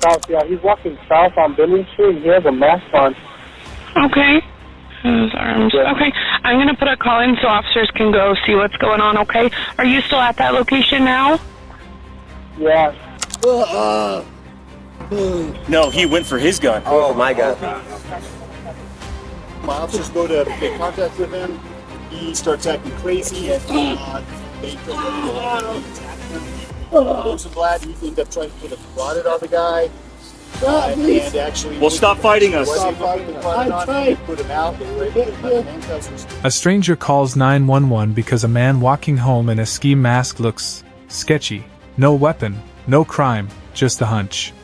South, yeah, he's walking south on Billing Street, and he has a mask on. Okay. His arms. Yeah. Okay. I'm going to put a call in so officers can go see what's going on, okay? Are you still at that location now? Yeah. No, he went for his gun. Oh my God. My officers go to make contact with him. He starts acting crazy and they Rosenblatt, you think they're trying to put a carotid on the guy. And actually, Well, stop fighting us. Put him out. A stranger calls 911 because a man walking home in a ski mask looks sketchy. No weapon, no crime, just a hunch.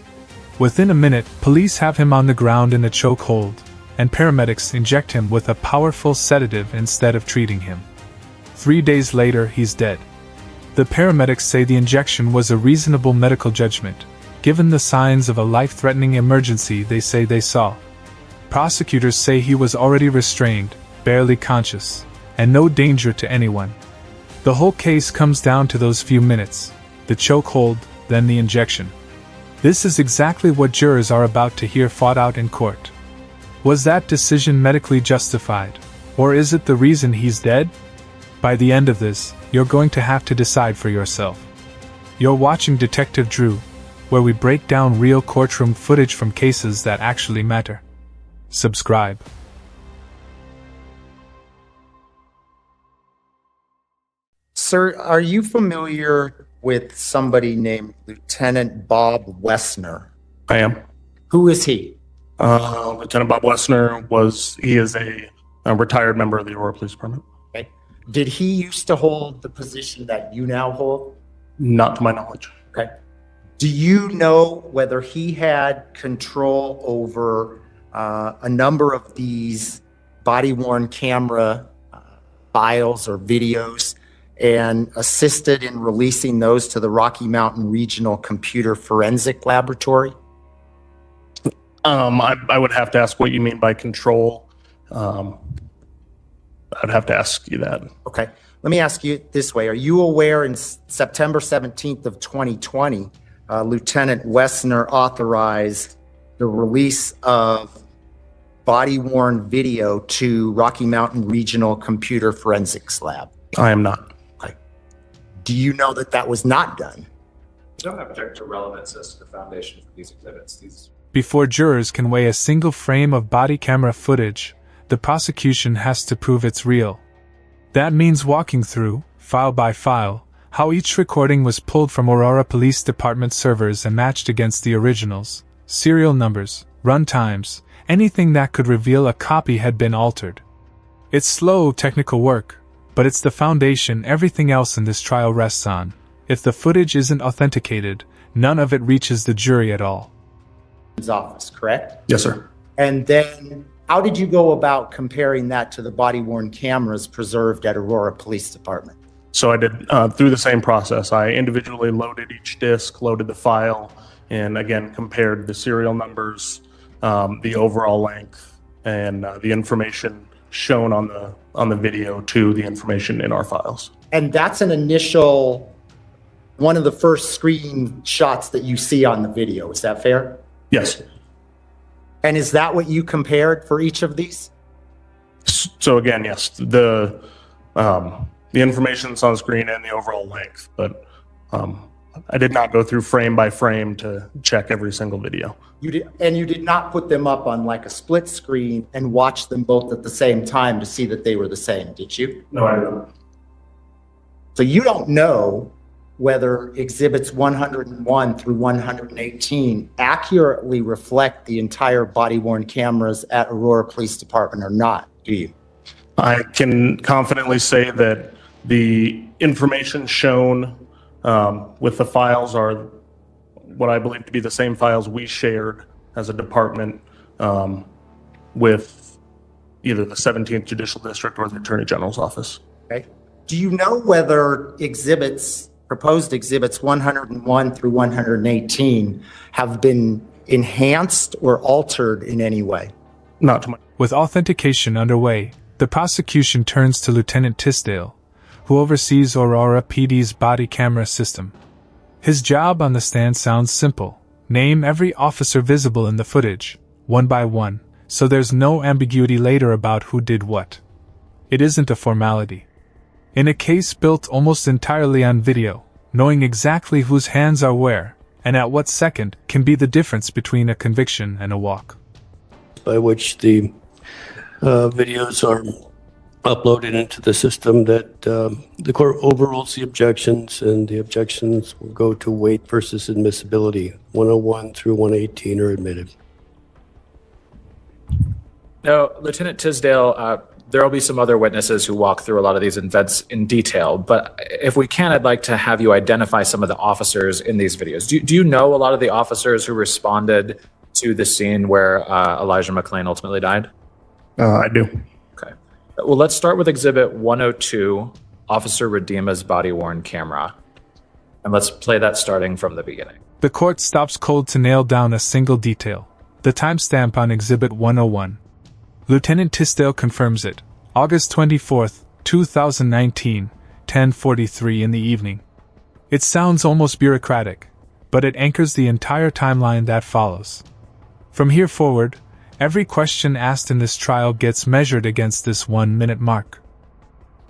Within a minute, police have him on the ground in a chokehold, and paramedics inject him with a powerful sedative instead of treating him. 3 days later, he's dead. The paramedics say the injection was a reasonable medical judgment, given the signs of a life-threatening emergency they say they saw. Prosecutors say he was already restrained, barely conscious, and no danger to anyone. The whole case comes down to those few minutes, the chokehold, then the injection. This is exactly what jurors are about to hear fought out in court. Was that decision medically justified, or is it the reason he's dead? By the end of this, you're going to have to decide for yourself. You're watching Detective Drew, where we break down real courtroom footage from cases that actually matter. Subscribe. Sir, are you familiar with somebody named Lieutenant Bob Wessner? I am. Who is he? Lieutenant Bob Wessner is a retired member of the Aurora Police Department. Okay. Did he used to hold the position that you now hold? Not to my knowledge. Okay. Do you know whether he had control over a number of these body-worn camera files or videos and assisted in releasing those to the Rocky Mountain Regional Computer Forensic Laboratory? I would have to ask what you mean by control. I'd have to ask you that. Okay. Let me ask you this way. Are you aware in September 17th of 2020, Lieutenant Wessner authorized the release of body-worn video to Rocky Mountain Regional Computer Forensics Lab? I am not. Okay. Do you know that that was not done? I don't object to relevance as to the foundation for these exhibits. Before jurors can weigh a single frame of body camera footage, the prosecution has to prove it's real. That means walking through, file by file, how each recording was pulled from Aurora Police Department servers and matched against the originals, serial numbers, run times, anything that could reveal a copy had been altered. It's slow technical work, but it's the foundation everything else in this trial rests on. If the footage isn't authenticated, none of it reaches the jury at all. Office, correct? Yes, sir. And then how did you go about comparing that to the body-worn cameras preserved at Aurora Police Department? So I did through the same process. I individually loaded each disc, loaded the file, and again compared the serial numbers, the overall length, and the information shown on the video to the information in our files. And that's an initial, one of the first screenshots that you see on the video. Is that fair? Yes. And is that what you compared for each of these? So again, yes, the information's on screen and the overall length, but I did not go through frame by frame to check every single video. You did not put them up on like a split screen and watch them both at the same time to see that they were the same, did you? No, I didn't. So you don't know whether exhibits 101 through 118 accurately reflect the entire body-worn cameras at Aurora Police Department or not, do you? I can confidently say that the information shown with the files are what I believe to be the same files we shared as a department with either the 17th Judicial District or the Attorney General's office. Okay. Do you know whether proposed exhibits 101 through 118 have been enhanced or altered in any way? Not to my... With authentication underway, the prosecution turns to Lieutenant Tisdale, who oversees Aurora PD's body camera system. His job on the stand sounds simple: Name every officer visible in the footage, one by one, so there's no ambiguity later about who did what. It isn't a formality. In a case built almost entirely on video, knowing exactly whose hands are where, and at what second, can be the difference between a conviction and a walk. By which the videos are uploaded into the system that the court overrules the objections, and the objections will go to weight versus admissibility. 101 through 118 are admitted. Now, Lieutenant Tisdale, there will be some other witnesses who walk through a lot of these events in detail, but if we can, I'd like to have you identify some of the officers in these videos. Do you know a lot of the officers who responded to the scene where Elijah McClain ultimately died? I do. Okay. Well, let's start with Exhibit 102, Officer Roedema's body-worn camera. And let's play that starting from the beginning. The court stops cold to nail down a single detail, the timestamp on Exhibit 101. Lieutenant Tisdale confirms it, August 24, 2019, 10:43 in the evening. It sounds almost bureaucratic, but it anchors the entire timeline that follows. From here forward, every question asked in this trial gets measured against this 1-minute mark.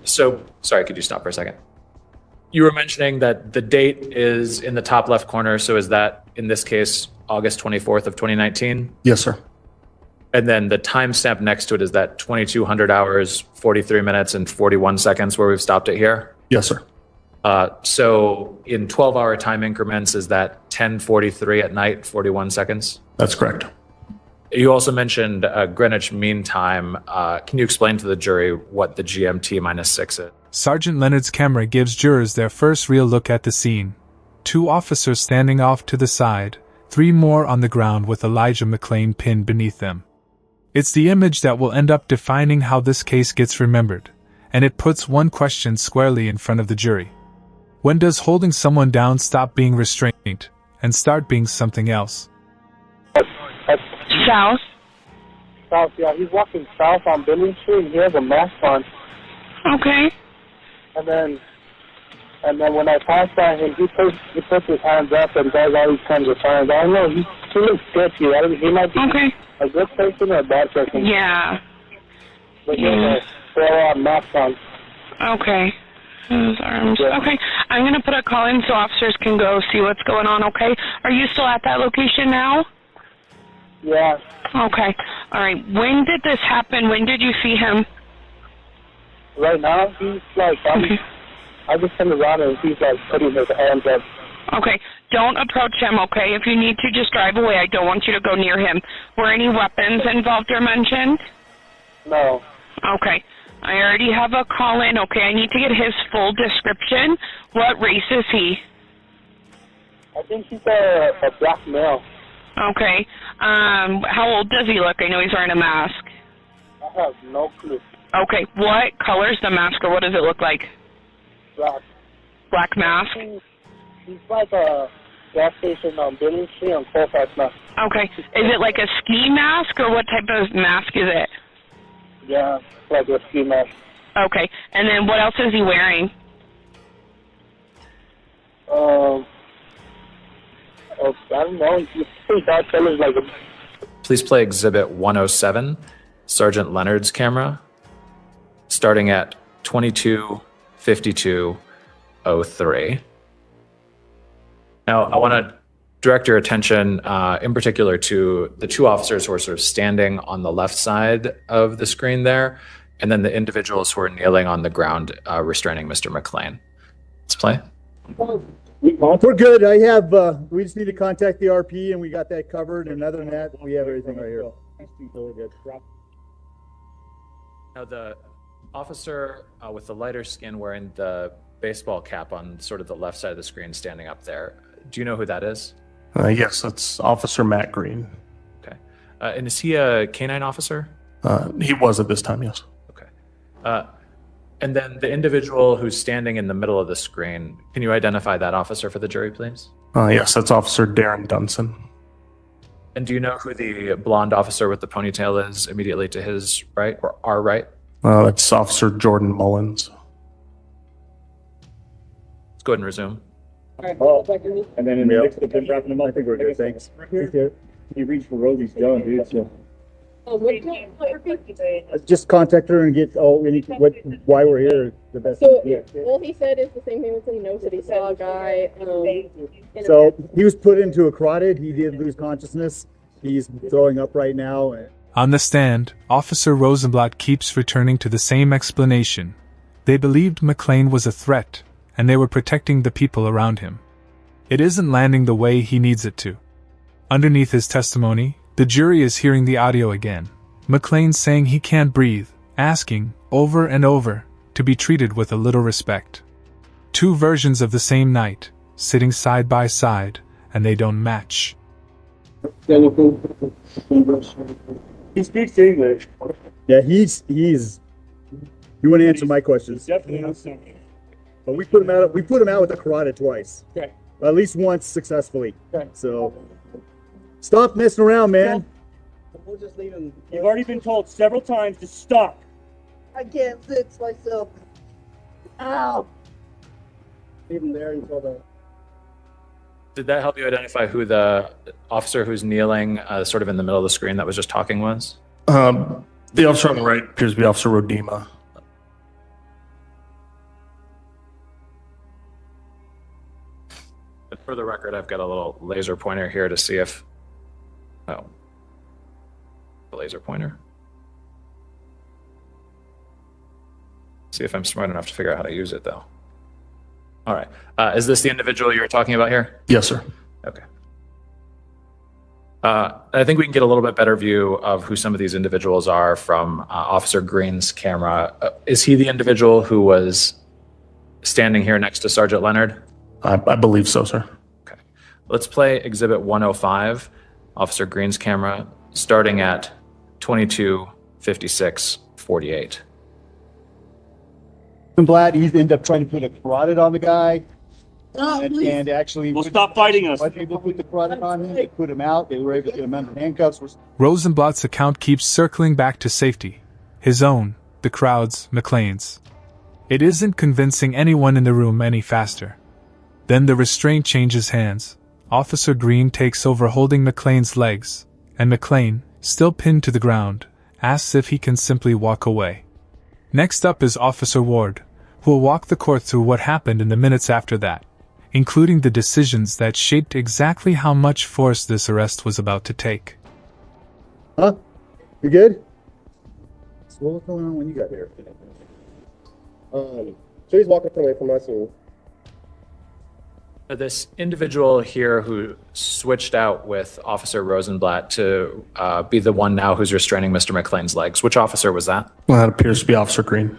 So, sorry, could you stop for a second? You were mentioning that the date is in the top left corner, so is that, in this case, August 24th of 2019? Yes, sir. And then the timestamp next to it is that 2200 hours, 43 minutes, and 41 seconds where we've stopped it here? Yes, sir. So in 12-hour time increments, is that 10:43 at night, 41 seconds? That's correct. You also mentioned Greenwich Mean Time. Can you explain to the jury what the GMT -6 is? Sergeant Leonard's camera gives jurors their first real look at the scene. 2 officers standing off to the side, 3 more on the ground with Elijah McClain pinned beneath them. It's the image that will end up defining how this case gets remembered, and it puts one question squarely in front of the jury. When does holding someone down stop being restraint and start being something else? South? South, yeah. He's walking south on Billing Street. He has a mask on. Okay. And then when I pass by him, he puts his hands up and does all these kinds of signs. I don't know. He looks sketchy. He might be a good person or a bad person. Yeah. But he has a full-on mask on. Okay. His arms. Yeah. Okay. I'm going to put a call in so officers can go see what's going on, okay? Are you still at that location now? Yeah. Okay. All right. When did this happen? When did you see him? Right now, he's like, I just turned around and he's like putting his hands up. Okay. Don't approach him, okay? If you need to, just drive away. I don't want you to go near him. Were any weapons involved or mentioned? No. Okay. I already have a call in, okay? I need to get his full description. What race is he? I think he's a black male. Okay. How old does he look? I know he's wearing a mask. I have no clue. Okay. What color is the mask, or what does it look like? Black. Black mask? He's like a gas station on Billing Street on Colfax now. Okay. Is it like a ski mask, or what type of mask is it? Yeah, like a ski mask. Okay. And then what else is he wearing? I don't know. He's pretty dark colors like a... Please play Exhibit 107, Sergeant Leonard's camera, starting at 22:52:03. Now, I want to direct your attention in particular to the 2 officers who are sort of standing on the left side of the screen there, and then the individuals who are kneeling on the ground restraining Mr. McClain. Let's play. We're good. We just need to contact the RP and we got that covered. And other than that, we have everything right here. So we're good. Now, the officer with the lighter skin wearing the baseball cap on sort of the left side of the screen standing up there, do you know who that is? Yes, that's Officer Matt Green. Okay. And is he a canine officer? He was at this time, yes. Okay. And then the individual who's standing in the middle of the screen, can you identify that officer for the jury, please? Yes, that's Officer Darren Dunson. And do you know who the blonde officer with the ponytail is immediately to his right or our right? That's Officer Jordan Mullins. Let's go ahead and resume. And then in the mix of them wrapping them up, I think we're good. Thanks. You reached for Rosie's gun, dude. So. Just contact her and get why we're here. The best. So, well, he said it's the same thing with the notes that he saw a guy. So he was put into a carotid. He did lose consciousness. He's throwing up right now. On the stand, Officer Rosenblatt keeps returning to the same explanation. They believed McClain was a threat, and they were protecting the people around him. It isn't landing the way he needs it to. Underneath his testimony, the jury is hearing the audio again. McClain saying he can't breathe, asking, over and over, to be treated with a little respect. Two versions of the same night, sitting side by side, and they don't match. He speaks English. Yeah, he's. You want to answer my questions? Definitely. But we put him out. We put him out with a carotid twice. Okay. Well, at least once successfully. Okay. So, stop messing around, man. We'll just leave him. You've already been told several times to stop. I can't fix myself. Ow! Leave him there until the. Did that help you identify who the officer who's kneeling, sort of in the middle of the screen that was just talking was? The officer on the right appears to be Officer Roedema. But for the record, I've got a little laser pointer here to see if... Oh. The laser pointer. See if I'm smart enough to figure out how to use it, though. All right. Is this the individual you're talking about here? Yes, sir. Okay. I think we can get a little bit better view of who some of these individuals are from Officer Green's camera. Is he the individual who was standing here next to Sergeant Leonard? I believe so, sir. Okay. Let's play Exhibit 105, Officer Green's camera, starting at 22:56:48. Rosenblatt, he ended up trying to put a carotid on the guy. And actually, Well, stop fighting us. was able to put the carotid on him. They put him out. They were able to get him under handcuffs. Rosenblatt's account keeps circling back to safety. His own, the crowd's, McClain's. It isn't convincing anyone in the room any faster. Then the restraint changes hands. Officer Green takes over holding McClain's legs, and McClain, still pinned to the ground, asks if he can simply walk away. Next up is Officer Ward, who will walk the court through what happened in the minutes after that, including the decisions that shaped exactly how much force this arrest was about to take. Huh? You good? So what was going on when you got here? So he's walking away from us and This individual here who switched out with Officer Rosenblatt to be the one now who's restraining Mr. McClain's legs. Which officer was that? Well, that appears to be Officer Green.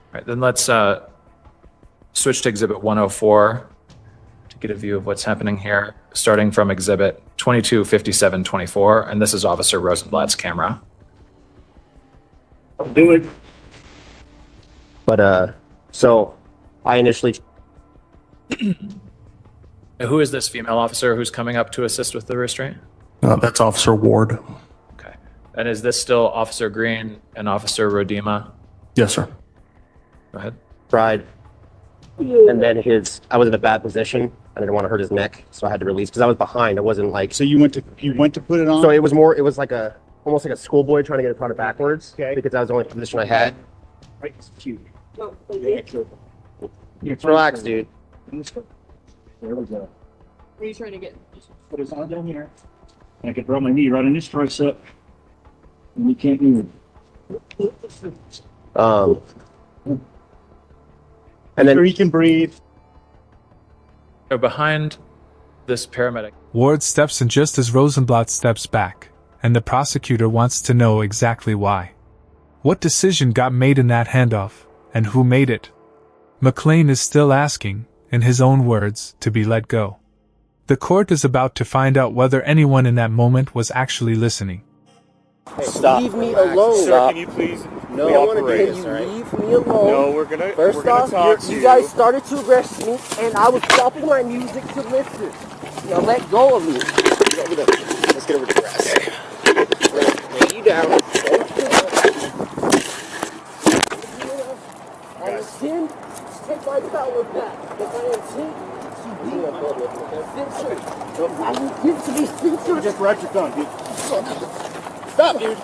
All right, then let's switch to Exhibit 104 to get a view of what's happening here, starting from Exhibit 22:57:24, and this is Officer Rosenblatt's camera. Do it. But, so I initially... Who is this female officer who's coming up to assist with the restraint? That's Officer Ward. Okay. And is this still Officer Green and Officer Roedema? Yes, sir. Go ahead. Tried. And then I was in a bad position. I didn't want to hurt his neck, so I had to release because I was behind. It wasn't like... So you went to put it on? So it was like almost like a schoolboy trying to get it product backwards. Okay. Because that was the only position I had. Right, it's cute. Relax, dude. There we go. What are you trying to get? Put his arm down here. And I could rub my knee right in his tricep. And you can't move. And then sure he can breathe. So behind this paramedic, Ward steps in just as Rosenblatt steps back, and the prosecutor wants to know exactly why. What decision got made in that handoff, and who made it? McClain is still asking, in his own words, to be let go. The court is about to find out whether anyone in that moment was actually listening. Hey, stop. Leave me alone. Sir, can you please No, cooperate? can you leave me alone? No, we're gonna First off, talk to you guys started to arrest me, and I was stopping my music to listen. Now let go of me. Let's get over to the grass. Okay. Lay you down. intend to take my power back. If I intend to be censored. I intend to be censored. Just write your tongue, dude. Stop, dude.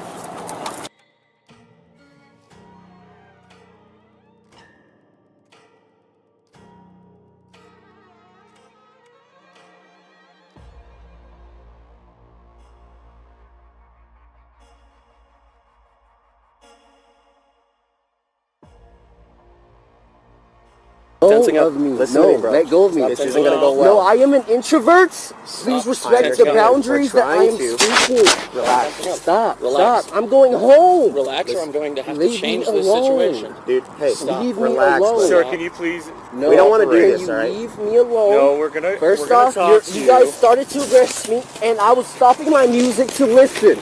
Tensing up. Listen to me, bro. Let go of me. This isn't gonna go well. No, I am an introvert. Please respect the boundaries that I am speaking. Relax. Stop. Relax. Stop. I'm going home. Relax, or I'm going to have to change this situation. Dude, hey, Stop. Relax. Sir, can you please? No, we don't want to do this, all right? Leave me alone. No, we're gonna. First off, you guys started to arrest me, and I was stopping my music to listen.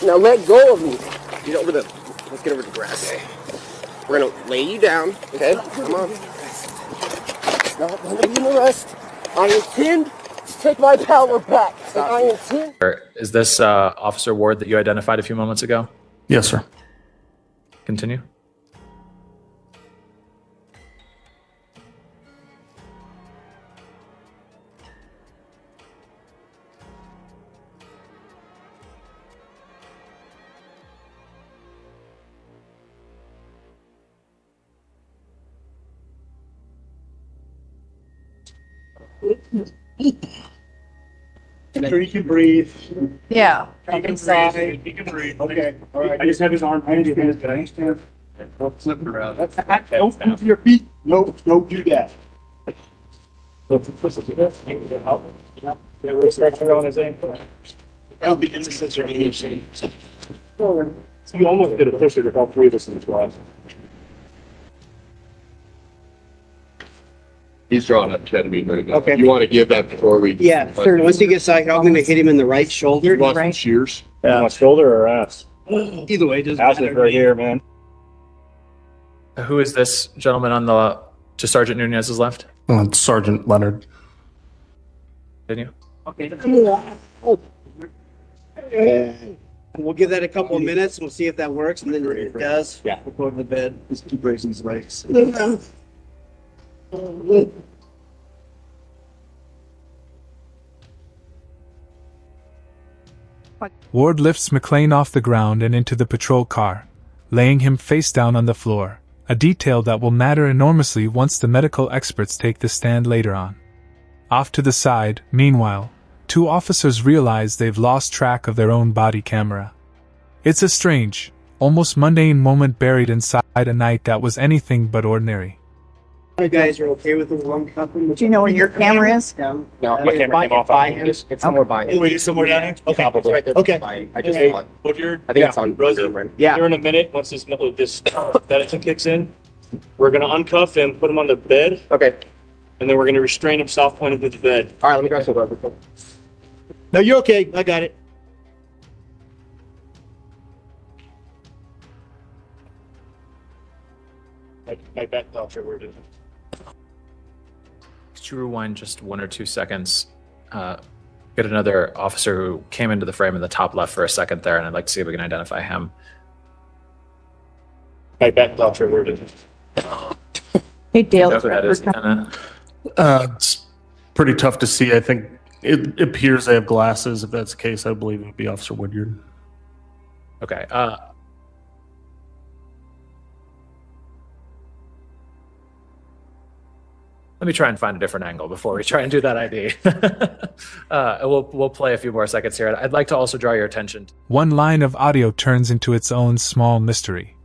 Now let go of me. Get over the. Let's get over the grass. We're gonna lay you down. Okay, come on. It's not going to be an arrest. I intend to take my power back. And I intend. Is this Officer Ward that you identified a few moments ago? Yes, sir. Continue. Sure you can breathe. Yeah. You can breathe. You can breathe. Okay. All right. I just have his arm behind his head. Can I stand? Flip it around. Don't move your feet. No, don't do that. We're stretching on his ankle. That'll be necessary. You almost did a push with all three of us in the squad. He's drawing up ketamine right now. Okay. You want to give that before we? Yeah, sure. Once he gets out, I'm going to hit him in the right shoulder. You want some shears? Yeah. On shoulder or ass? Either way, doesn't ass matter. is right here, man. Who is this gentleman on the to Sergeant Nunez's left? It's Sergeant Leonard. Continue. Okay. We'll give that a couple of minutes. We'll see if that works, and then if it does, yeah, we'll go to the bed. Just keep raising his legs. Ward lifts McClain off the ground and into the patrol car, laying him face down on the floor, a detail that will matter enormously once the medical experts take the stand later on. Off to the side, meanwhile, two officers realize they've lost track of their own body camera. It's a strange, almost mundane moment buried inside a night that was anything but ordinary. You guys are okay with the warm cupping? Do you know where your camera is? No, my camera came off. It's somewhere by. Wait, it's somewhere down here? Okay. Probably. Right there. Okay. I just Hey, saw it. Woodyard. I think it's on. Rosen. Yeah. Here in a minute, once this medicine kicks in, we're gonna uncuff him, put him on the bed. Okay. And then we're gonna restrain him soft pointed to the bed. All right, let me grab some rubber. No, you're okay. I got it. My back doctor, where did it? Could you rewind just 1 or 2 seconds? Get another officer who came into the frame in the top left for a second there, and I'd like to see if we can identify him. My back doctor, where did it? Hey, Dale. Who that is, Lieutenant? It's pretty tough to see. I think it appears they have glasses. If that's the case, I believe it would be Officer Woodyard. Okay. Let me try and find a different angle before we try and do that ID. We'll play a few more seconds here. I'd like to also draw your attention. One line of audio turns into its own small mystery.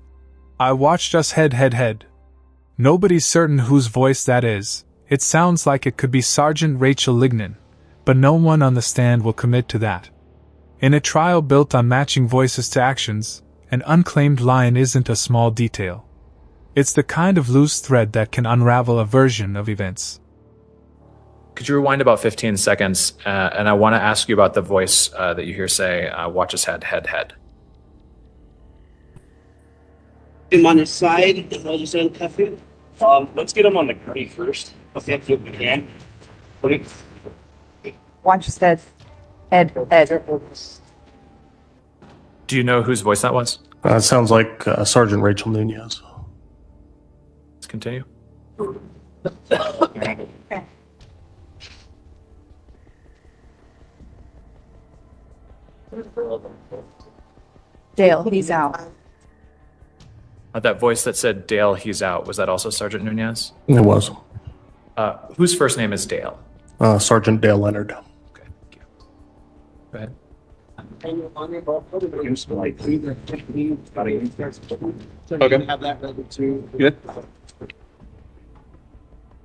I watched us head. Nobody's certain whose voice that is. It sounds like it could be Sergeant Rachel Lignan, but no one on the stand will commit to that. In a trial built on matching voices to actions, an unclaimed line isn't a small detail. It's the kind of loose thread that can unravel a version of events. Could you rewind about 15 seconds? And I want to ask you about the voice that you hear say, watch us head. Him on his side, and I'll just uncuff him. Let's get him on the body first. Okay, if we can. Watch his head. Head. Do you know whose voice that was? It sounds like Sergeant Rachel Nunez. Let's continue. Dale, he's out. That voice that said Dale, he's out, was that also Sergeant Nunez? It was. Whose first name is Dale? Sergeant Dale Leonard. Go ahead. Okay. Have that ready too. Good.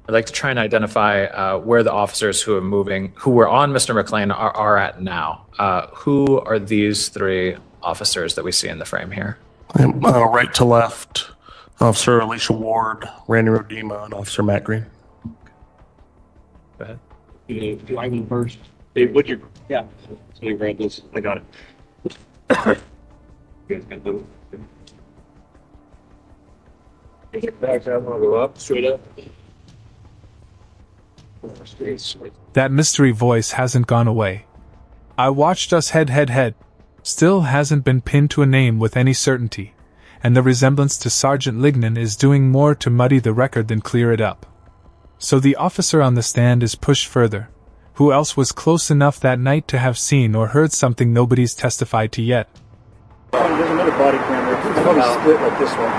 I'd like to try and identify where the officers who were on Mr. McClain are at now. Who are these three officers that we see in the frame here? Right to left, Officer Alicia Ward, Randy Roedema, and Officer Matt Green. Go ahead. Do I go first? Dave Woodyard. Yeah. So you grab this. I got it. You guys got those? Back up, I'll go up, straight up. That mystery voice hasn't gone away. I watched us head. Still hasn't been pinned to a name with any certainty, and the resemblance to Sergeant Lignan is doing more to muddy the record than clear it up. So the officer on the stand is pushed further. Who else was close enough that night to have seen or heard something nobody's testified to yet? There's another body camera. It's probably split like this one.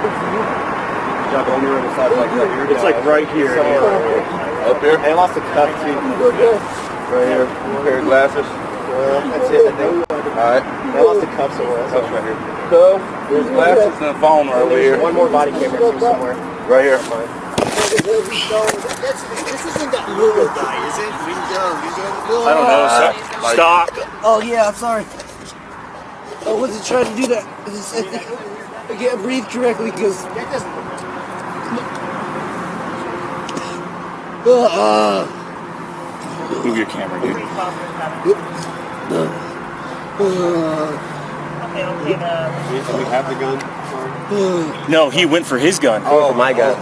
It's like right here. Up here? I lost a cuff too. Right here. Pair of glasses. That's it, I think. Alright. I lost the cuff somewhere. Cuffs right here. So, there's glasses and a phone right over There's here. one more body camera too somewhere. Right here. This isn't that little guy, is it? I don't know. Stop. Oh yeah, I'm sorry. I wasn't trying to do that. I can't breathe correctly because. Move your camera, dude. We have the gun. No, he went for his gun. Oh my God.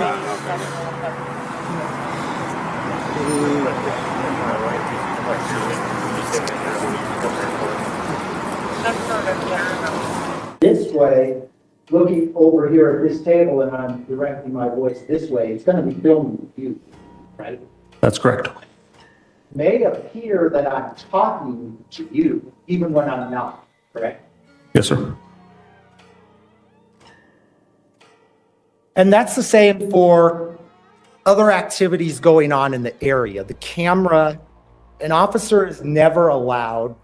This way, looking over here at this table, and I'm directing my voice this way, it's going to be filming you, right? That's correct. May appear that I'm talking to you, even when I'm not, correct? Yes, sir. And that's the same for other activities going on in the area. The camera, an officer is never allowed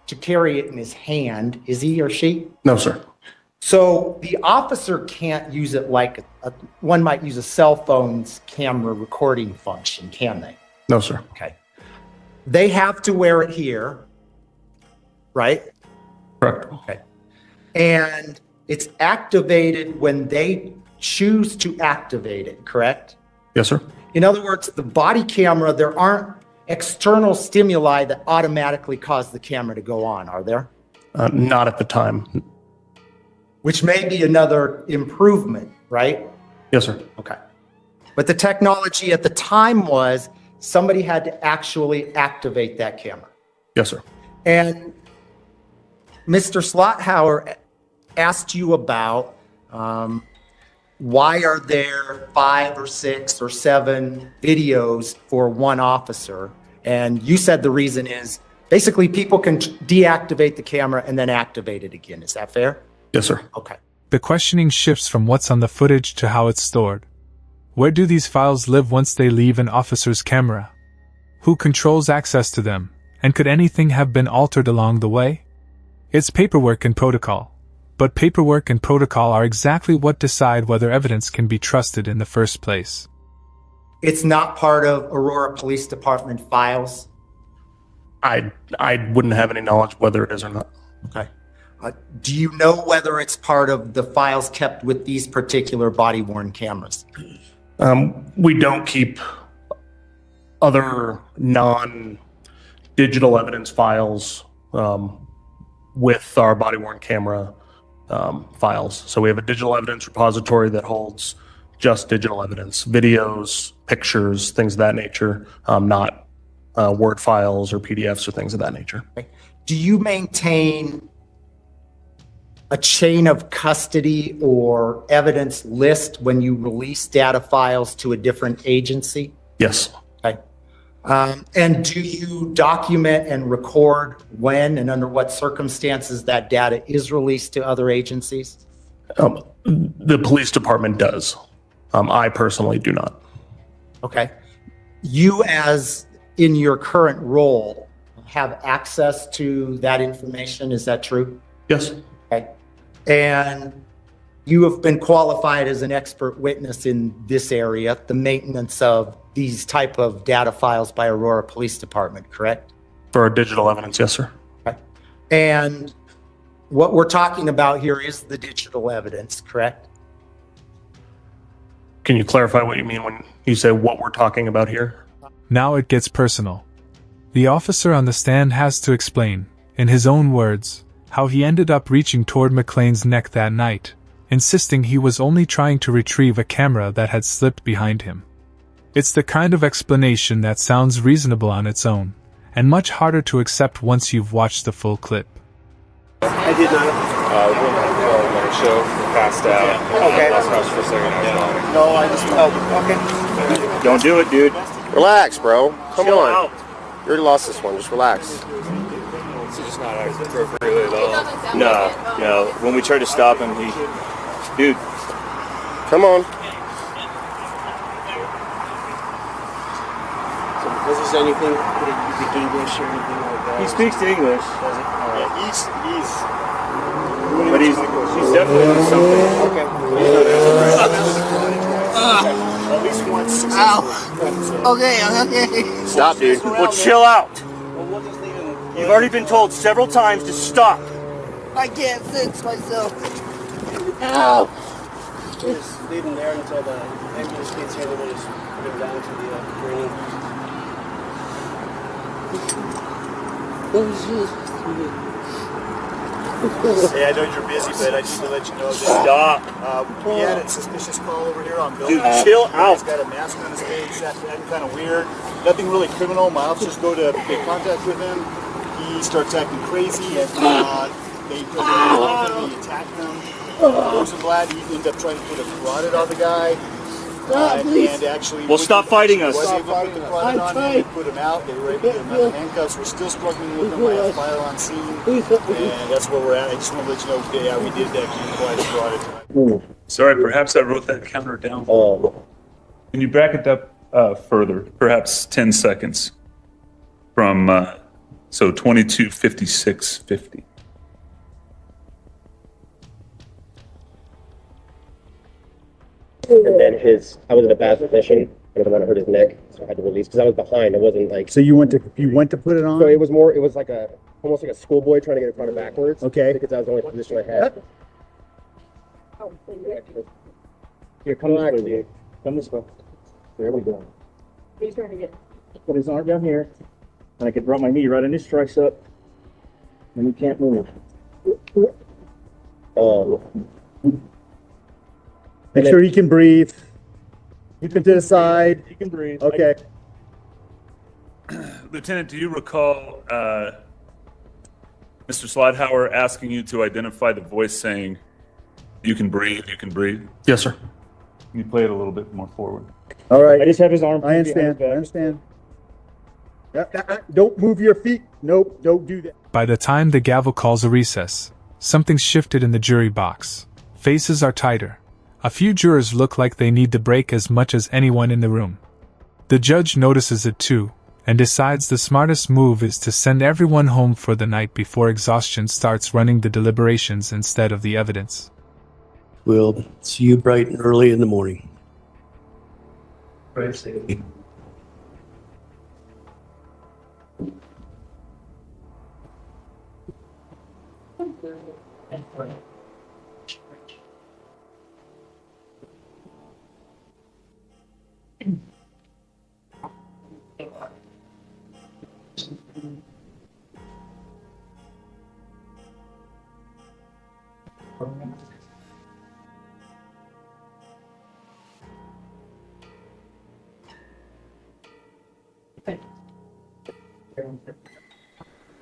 to carry it in his hand, is he or she? No, sir. So the officer can't use it like one might use a cell phone's camera recording function, can they? No, sir. Okay. They have to wear it here, right? Correct. Okay. And it's activated when they choose to activate it, correct? Yes, sir. In other words, the body camera, there aren't external stimuli that automatically cause the camera to go on, are there? Not at the time. Which may be another improvement, right? Yes, sir. Okay. But the technology at the time was somebody had to actually activate that camera. Yes, sir. And Mr. Slothauer asked you about why are there 5 or 6 or 7 videos for one officer? And you said the reason is basically people can deactivate the camera and then activate it again. Is that fair? Yes, sir. Okay. The questioning shifts from what's on the footage to how it's stored. Where do these files live once they leave an officer's camera? Who controls access to them? And could anything have been altered along the way? It's paperwork and protocol. But paperwork and protocol are exactly what decide whether evidence can be trusted in the first place. It's not part of Aurora Police Department files? I wouldn't have any knowledge whether it is or not. Okay. Do you know whether it's part of the files kept with these particular body-worn cameras? We don't keep other non-digital evidence files with our body-worn camera files. So we have a digital evidence repository that holds just digital evidence, videos, pictures, things of that nature, not Word files or PDFs or things of that nature. Do you maintain a chain of custody or evidence list when you release data files to a different agency? Yes. Okay. And do you document and record when and under what circumstances that data is released to other agencies? The police department does. I personally do not. Okay. You, as in your current role, have access to that information. Is that true? Yes. Okay. And you have been qualified as an expert witness in this area, the maintenance of these type of data files by Aurora Police Department, correct? For digital evidence, yes, sir. Okay. And what we're talking about here is the digital evidence, correct? Can you clarify what you mean when you say what we're talking about here? Now it gets personal. The officer on the stand has to explain, in his own words, how he ended up reaching toward McClain's neck that night, insisting he was only trying to retrieve a camera that had slipped behind him. It's the kind of explanation that sounds reasonable on its own, and much harder to accept once you've watched the full clip. I did not. My show passed out. Okay. Lost house for a second. No, I just. Oh, okay. Don't do it, dude. Relax, bro. Come Chill on. out. You already lost this one. Just relax. It's just not acting appropriately at all. No. When we tried to stop him, dude. Come on. So, was this anything? Did he speak English or anything like that? He speaks English. Does he? Yeah, he's definitely doing something. Okay. At least once. Ow. Okay. Stop, dude. Well, chill out. You've already been told several times to stop. I can't fix myself. Ow. Just leave him there until the ambulance gets here, then we'll just put him down to the training. Hey, I know you're busy, but I just to let you know that Stop. We had a suspicious call over here on Bill. Dude, chill out. He's got a mask on his face. That's kind of weird. Nothing really criminal. My officers go to make contact with him. He starts acting crazy, and they attack him. Rosenblatt, he ended up trying to put a carotid on the guy. And actually, Well, stop fighting us. Was able to put the carotid on him and put him out. They were able to get him out of handcuffs. We're still struggling with him. I have fire on scene, and that's where we're at. I just want to let you know, yeah, we did that. Apply the carotid. Sorry, perhaps I wrote that counter down. Can you back it up further? Perhaps 10 seconds from 22:56:50. And then I was in a bad position. I didn't want to hurt his neck, so I had to release because I was behind. It wasn't like. So you went to put it on? So it was like almost like a schoolboy trying to get it front and backwards. Okay. Because that was the only position I had. Here, come this way, dude. Come this way. There we go. He's trying to get. Put his arm down here, and I could drop my knee right in his tricep, and he can't move. Make sure he can breathe. Keep him to the side. He can breathe. Okay. Lieutenant, do you recall Mr. Slidehauer asking you to identify the voice saying, "You can breathe, you can breathe"? Yes, sir. Can you play it a little bit more forward? All right. I just have his arm. I understand. Don't move your feet. Nope. Don't do that. By the time the gavel calls a recess, something's shifted in the jury box. Faces are tighter. A few jurors look like they need the break as much as anyone in the room. The judge notices it too, and decides the smartest move is to send everyone home for the night before exhaustion starts running the deliberations instead of the evidence. We'll see you bright and early in the morning. Right.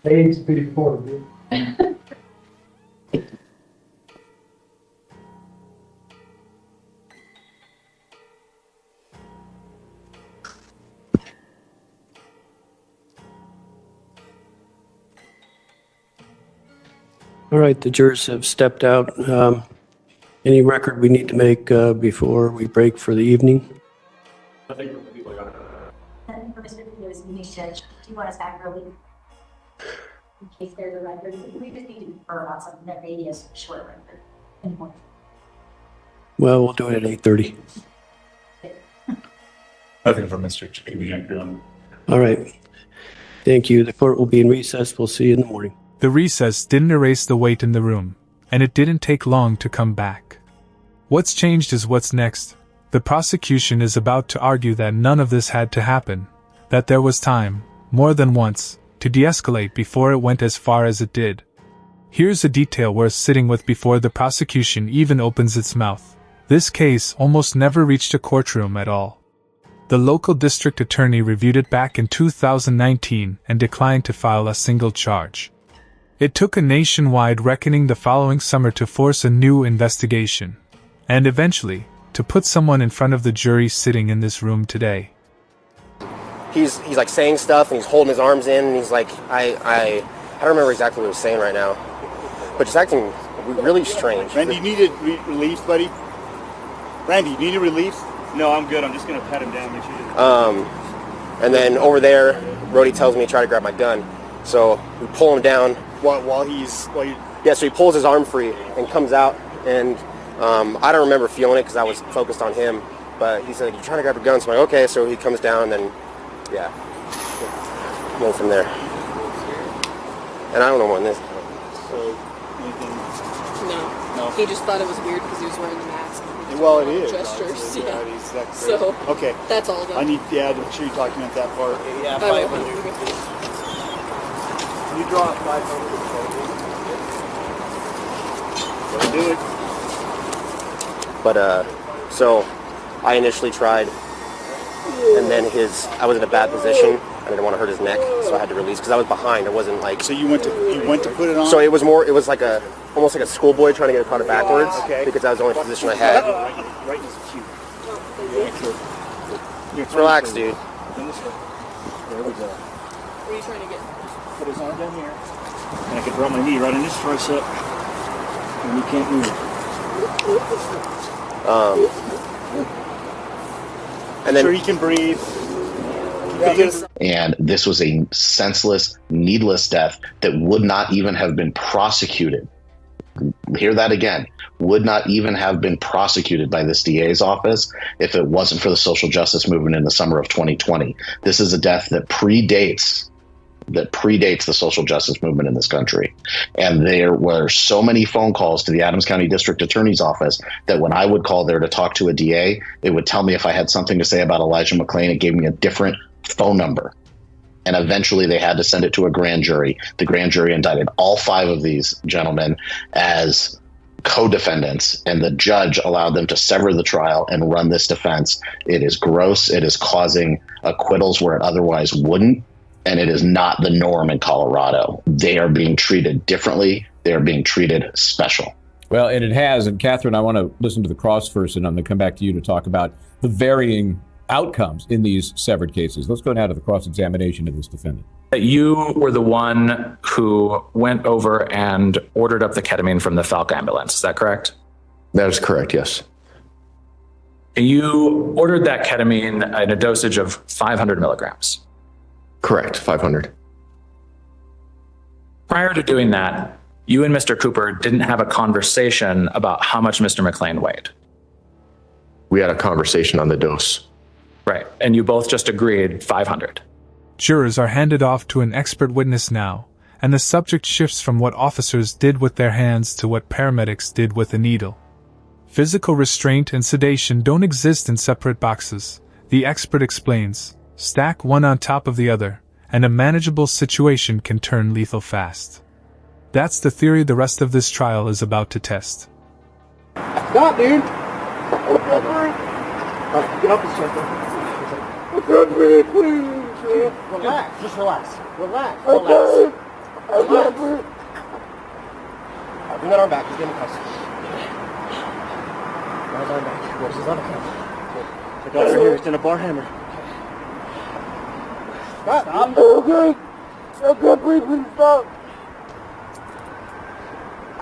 Page 34. All right, the jurors have stepped out. Any record we need to make before we break for the evening? I think we're people are For Mr. Kudo's meeting judge, do you want us back early? In case there's a record, we just need to confer about something that maybe is a short record. Anymore. Well, we'll do it at 8:30. Nothing for Mr. Chicken. All right. Thank you. The court will be in recess. We'll see you in the morning. The recess didn't erase the wait in the room, and it didn't take long to come back. What's changed is what's next. The prosecution is about to argue that none of this had to happen, that there was time, more than once, to de-escalate before it went as far as it did. Here's a detail worth sitting with before the prosecution even opens its mouth. This case almost never reached a courtroom at all. The local district attorney reviewed it back in 2019 and declined to file a single charge. It took a nationwide reckoning the following summer to force a new investigation, and eventually, to put someone in front of the jury sitting in this room today. He's like saying stuff and he's holding his arms in and he's like, I don't remember exactly what he was saying right now, but just acting really strange. Randy, you need relief, buddy? Randy, you need a relief? No, I'm good. I'm just going to pat him down. Make sure And then over there, Rody tells me to try to grab my gun. So we pull him down. Yeah, so he pulls his arm free and comes out. And I don't remember feeling it because I was focused on him. But he said, "You're trying to grab your gun." So I'm like, okay. So he comes down and then, yeah, go from there. And I don't know when this. No. He just thought it was weird because he was wearing the mask. Well, it is. Gestures, yeah. So, okay. That's all done. I need, to make sure you document that part. Yeah, 500. Can you draw 500? Do it. But, so I initially tried, and then I was in a bad position. I didn't want to hurt his neck, so I had to release because I was behind. It wasn't like. So you went to put it on. So it was like almost like a schoolboy trying to get it caught backwards, because that was the only position I had. Right is cute. Relax, dude. There we go. What are you trying to get? Put his arm down here, and I could drop my knee right in his tricep, and he can't move. And then sure he can breathe. And this was a senseless, needless death that would not even have been prosecuted. Hear that again. Would not even have been prosecuted by this DA's office if it wasn't for the social justice movement in the summer of 2020. This is a death that predates the social justice movement in this country. And there were so many phone calls to the Adams County District Attorney's Office that when I would call there to talk to a DA, it would tell me if I had something to say about Elijah McClain. It gave me a different phone number. And eventually they had to send it to a grand jury. The grand jury indicted all 5 of these gentlemen as co-defendants, and the judge allowed them to sever the trial and run this defense. It is gross. It is causing acquittals where it otherwise wouldn't. And it is not the norm in Colorado. They are being treated differently. They are being treated special. Well, and it has. And Catherine, I want to listen to the cross first, and I'm going to come back to you to talk about the varying outcomes in these severed cases. Let's go now to the cross-examination of this defendant. You were the one who went over and ordered up the ketamine from the Falk ambulance. Is that correct? That is correct, yes. You ordered that ketamine in a dosage of 500 milligrams. Correct, 500. Prior to doing that, you and Mr. Cooper didn't have a conversation about how much Mr. McClain weighed. We had a conversation on the dose. Right, and you both just agreed 500. Jurors are handed off to an expert witness now, and the subject shifts from what officers did with their hands to what paramedics did with a needle. Physical restraint and sedation don't exist in separate boxes, the expert explains. Stack one on top of the other, and a manageable situation can turn lethal fast. That's the theory the rest of this trial is about to test. Stop, dude! Get up and start. Relax, just relax. Relax. bring that arm back. Just give him a cuss. Bring his arm back. Where's his other hand? Check out right here. It's in a bar hammer. Stop. Okay. I can't breathe. Please stop.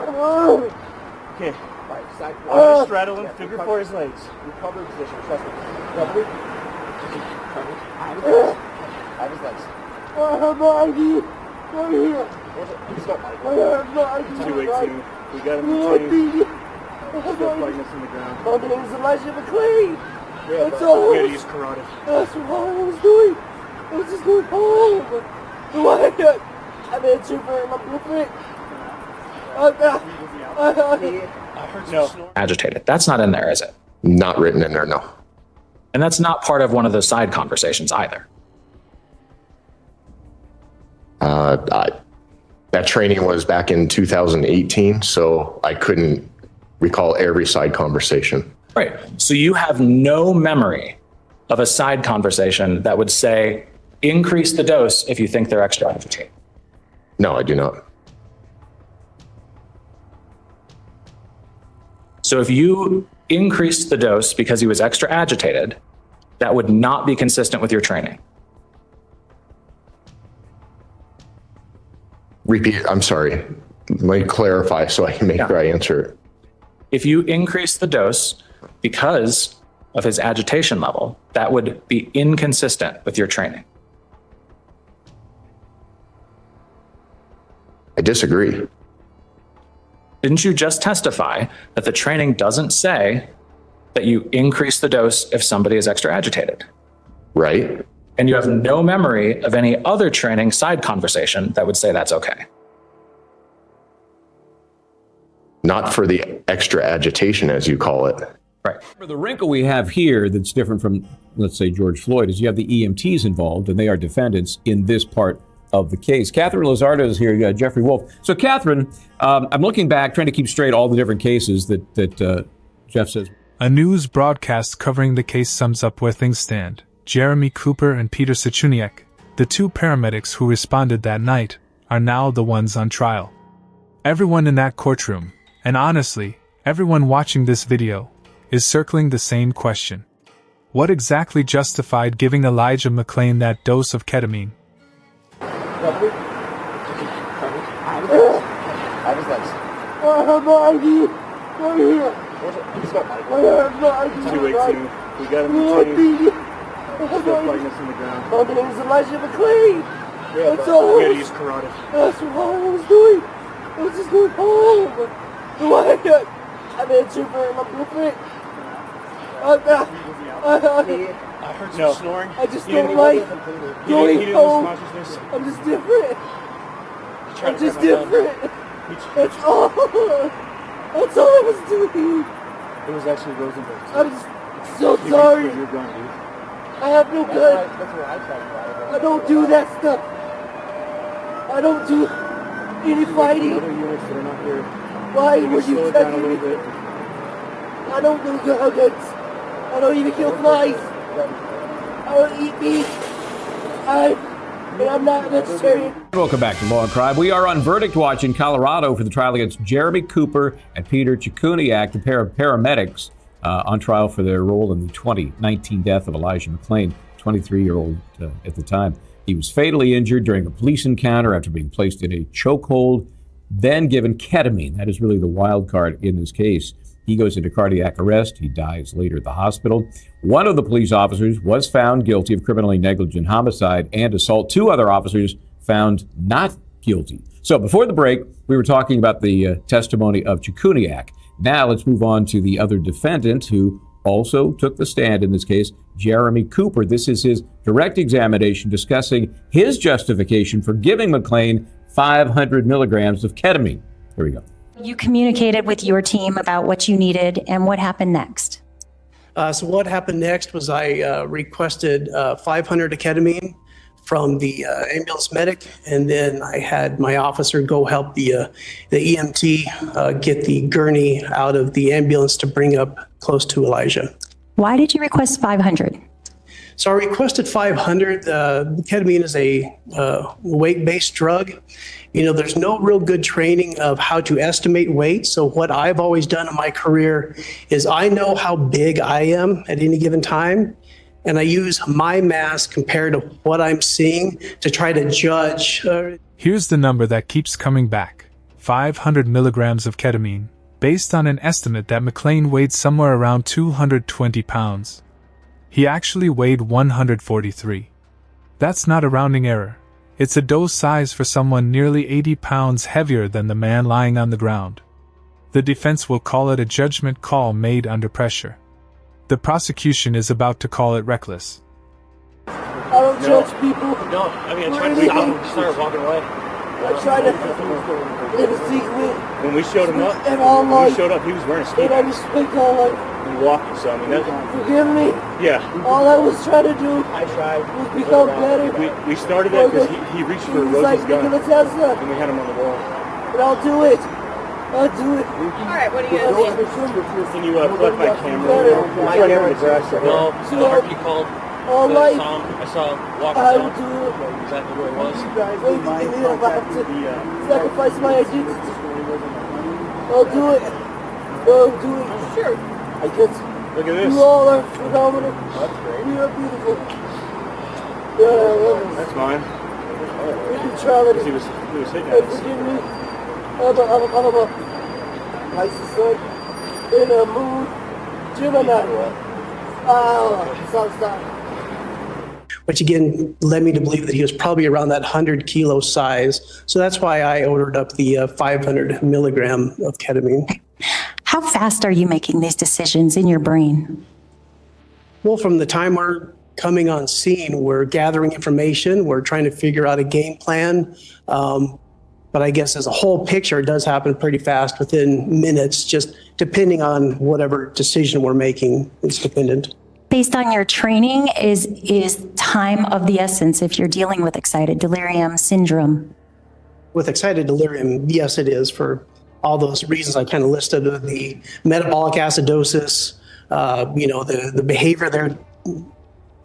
Okay. Just straddle him, figure for his legs. Recovery position, trust me. Recovery. I have his legs. I have my ID. Right here. I have my ID. 282. We got him detained. Still fighting us in the ground. My name is Elijah McClain. That's We all. gotta use carotid. That's what I was doing. I was just going home. I'm in super. I'm perfect. No. Agitated. That's not in there, is it? Not written in there, no. And that's not part of one of the side conversations either. That training was back in 2018, so I couldn't recall every side conversation. Right. So you have no memory of a side conversation that would say, increase the dose if you think they're extra agitated. No, I do not. So if you increased the dose because he was extra agitated, that would not be consistent with your training. Repeat, I'm sorry. Let me clarify so I can make sure I answer it. If you increase the dose because of his agitation level, that would be inconsistent with your training. I disagree. Didn't you just testify that the training doesn't say that you increase the dose if somebody is extra agitated? Right. And you have no memory of any other training side conversation that would say that's okay. Not for the extra agitation, as you call it. Right. The wrinkle we have here that's different from, let's say, George Floyd is you have the EMTs involved, and they are defendants in this part of the case. Catherine Lozardo is here. You got Jeffrey Wolf. So, Catherine, I'm looking back, trying to keep straight all the different cases that Jeff says. A news broadcast covering the case sums up where things stand. Jeremy Cooper and Peter Sichuniak, the two paramedics who responded that night, are now the ones on trial. Everyone in that courtroom, and honestly, everyone watching this video, is circling the same question. What exactly justified giving Elijah McClain that dose of ketamine? I have my ID. Right here. I have my ID. 282. We got him detained. Still fighting us in the ground. My name is Elijah McClain. That's all. We gotta use carotid. That's what I was doing. I was just going home. I'm in super. I'm perfect. I heard some snoring. I just don't like going home. I'm just different. I'm just different. That's all. That's all I was doing. It was actually Rosenblatt. I'm so sorry. I have no gun. I don't do that stuff. I don't do any fighting. Why would you touch me? I don't do guns. I don't even kill flies. I don't eat meat. I'm not a vegetarian. Welcome back to Law and Crime. We are on verdict watch in Colorado for the trial against Jeremy Cooper and Peter Sichuniak, the pair of paramedics on trial for their role in the 2019 death of Elijah McClain, 23-year-old at the time. He was fatally injured during a police encounter after being placed in a chokehold, then given ketamine. That is really the wild card in this case. He goes into cardiac arrest. He dies later at the hospital. One of the police officers was found guilty of criminally negligent homicide and assault. Two other officers found not guilty. So before the break, we were talking about the testimony of Sichuniak. Now let's move on to the other defendant who also took the stand in this case, Jeremy Cooper. This is his direct examination discussing his justification for giving McClain 500 milligrams of ketamine. Here we go. You communicated with your team about what you needed and what happened next. So what happened next was I requested 500 of ketamine from the ambulance medic, and then I had my officer go help the EMT get the gurney out of the ambulance to bring up close to Elijah. Why did you request 500? So I requested 500. Ketamine is a weight-based drug. You know, there's no real good training of how to estimate weight. So what I've always done in my career is I know how big I am at any given time, and I use my mass compared to what I'm seeing to try to judge. Here's the number that keeps coming back. 500 milligrams of ketamine, based on an estimate that McClain weighed somewhere around 220 pounds. He actually weighed 143. That's not a rounding error. It's a dose size for someone nearly 80 pounds heavier than the man lying on the ground. The defense will call it a judgment call made under pressure. The prosecution is about to call it reckless. I don't judge people. No, I mean, I tried to stop him. He started walking away. I tried to live a secret. When we showed him up, And all when we life. showed up, he was wearing a ski And I mask respect all life. and walking. So I mean, that, Forgive me. yeah. All I was trying to do was become better. We started that because he reached for He's like, Rosie's you're gun, gonna test that. and we had him on the wall. But I'll do it. I'll do it. Alright, what are you gonna do? Can you collect my camera? My It's right here camera. in the grass. No, you called. All I life. saw him. I saw him walking I down. will do it. Exactly where it was. Wait, you don't have to sacrifice my identity. I'll do it. I'll do it. Sure. I guess. Look at this. You all are phenomenal. That's great. You are beautiful. Yeah, I love it. That's mine. With neutrality. He was hitting And us. forgive me. I'm a Pisces sun in a mood. Gemini. Stop. Which again led me to believe that he was probably around that 100 kilo size. So that's why I ordered up the 500 milligram of ketamine. How fast are you making these decisions in your brain? Well, from the time we're coming on scene, we're gathering information, we're trying to figure out a game plan. But I guess as a whole picture, it does happen pretty fast within minutes, just depending on whatever decision we're making is dependent. Based on your training, is time of the essence if you're dealing with excited delirium syndrome? With excited delirium, yes, it is for all those reasons I kind of listed, the metabolic acidosis, the behavior they're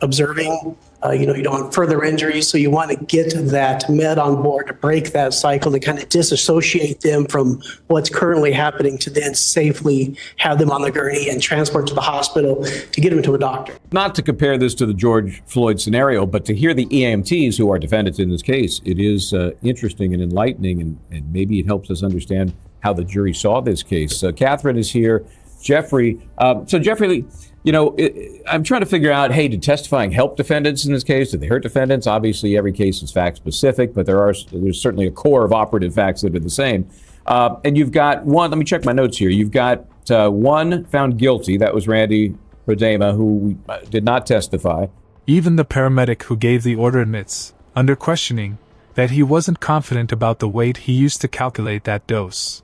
observing. You don't want further injuries, so you want to get that med on board to break that cycle, to kind of disassociate them from what's currently happening, to then safely have them on the gurney and transport to the hospital to get them to a doctor. Not to compare this to the George Floyd scenario, but to hear the EMTs who are defendants in this case, it is interesting and enlightening, and maybe it helps us understand how the jury saw this case. Catherine is here. Jeffrey. So Jeffrey, I'm trying to figure out, hey, did testifying help defendants in this case? Did they hurt defendants? Obviously, every case is fact specific, but there's certainly a core of operative facts that are the same. And you've got one, let me check my notes here. You've got one found guilty. That was Randy Roedema, who did not testify. Even the paramedic who gave the order admits, under questioning, that he wasn't confident about the weight he used to calculate that dose.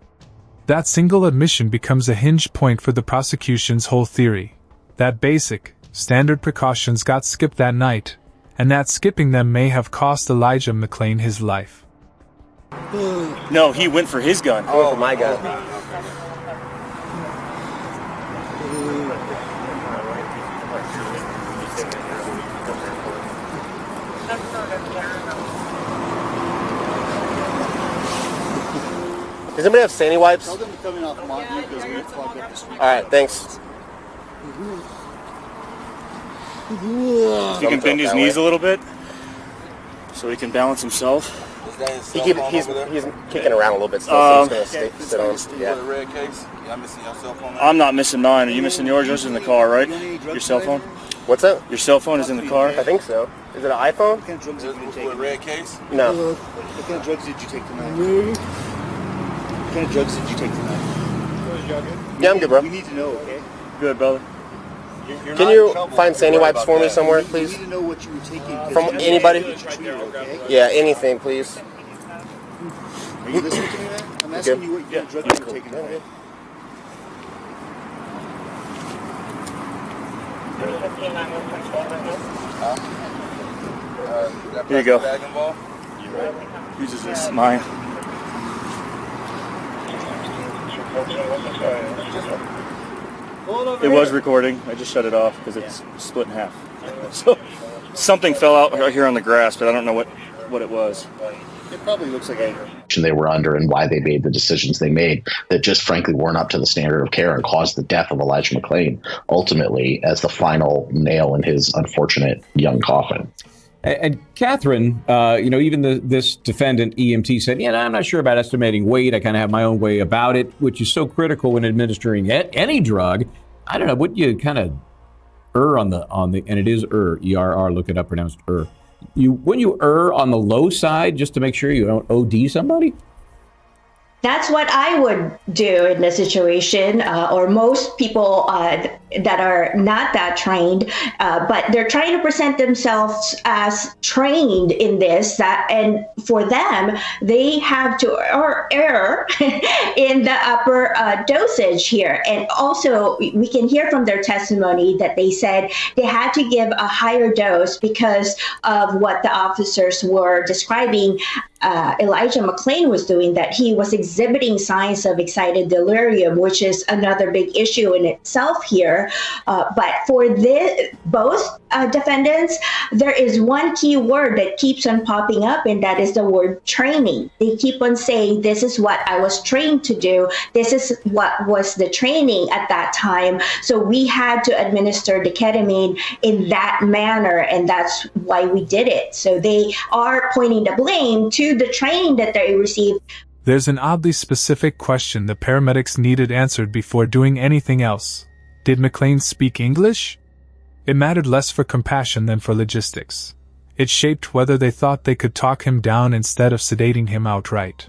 That single admission becomes a hinge point for the prosecution's whole theory. That basic, standard precautions got skipped that night, and that skipping them may have cost Elijah McClain his life. No, he went for his gun. Oh my God. Does anybody have sandy wipes? All right, thanks. If you can bend his knees a little bit, so he can balance himself. He's kicking around a little bit still, so he's going to sit on. Yeah. I'm not missing mine. Are you missing yours? Yours is in the car, right? Your cell phone? What's that? Your cell phone is in the car? I think so. Is it an iPhone? What kind of drugs did you take? Red case? No. What kind of drugs did you take tonight? What kind of drugs did you take tonight? Yeah, I'm good, bro. We need to know, okay? Good, brother. Can you find sandy wipes for me somewhere, please? We need to know what you were taking. From anybody? Okay? Yeah, anything, please. Are you listening to me, man? I'm asking you what kind of drugs you were taking. Okay? Here you go. Whose is this? Mine. It was recording. I just shut it off because it's split in half. So something fell out right here on the grass, but I don't know what it was. It probably looks like a... They were under and why they made the decisions they made that just frankly weren't up to the standard of care and caused the death of Elijah McClain ultimately as the final nail in his unfortunate young coffin. And Catherine, even this defendant EMT said, I'm not sure about estimating weight. I kind of have my own way about it, which is so critical when administering any drug. I don't know. Wouldn't you kind of err on the, and it is ERR, look it up, pronounced wouldn't you err on the low side just to make sure you don't OD somebody? That's what I would do in this situation, or most people that are not that trained, but they're trying to present themselves as trained in this, and for them, they have to err in the upper dosage here. And also, we can hear from their testimony that they said they had to give a higher dose because of what the officers were describing Elijah McClain was doing, that he was exhibiting signs of excited delirium, which is another big issue in itself here. But for both defendants, there is one key word that keeps on popping up, and that is the word training. They keep on saying, this is what I was trained to do. This is what was the training at that time. So we had to administer the ketamine in that manner, and that's why we did it. So they are pointing the blame to the training that they received. There's an oddly specific question the paramedics needed answered before doing anything else. Did McClain speak English? It mattered less for compassion than for logistics. It shaped whether they thought they could talk him down instead of sedating him outright.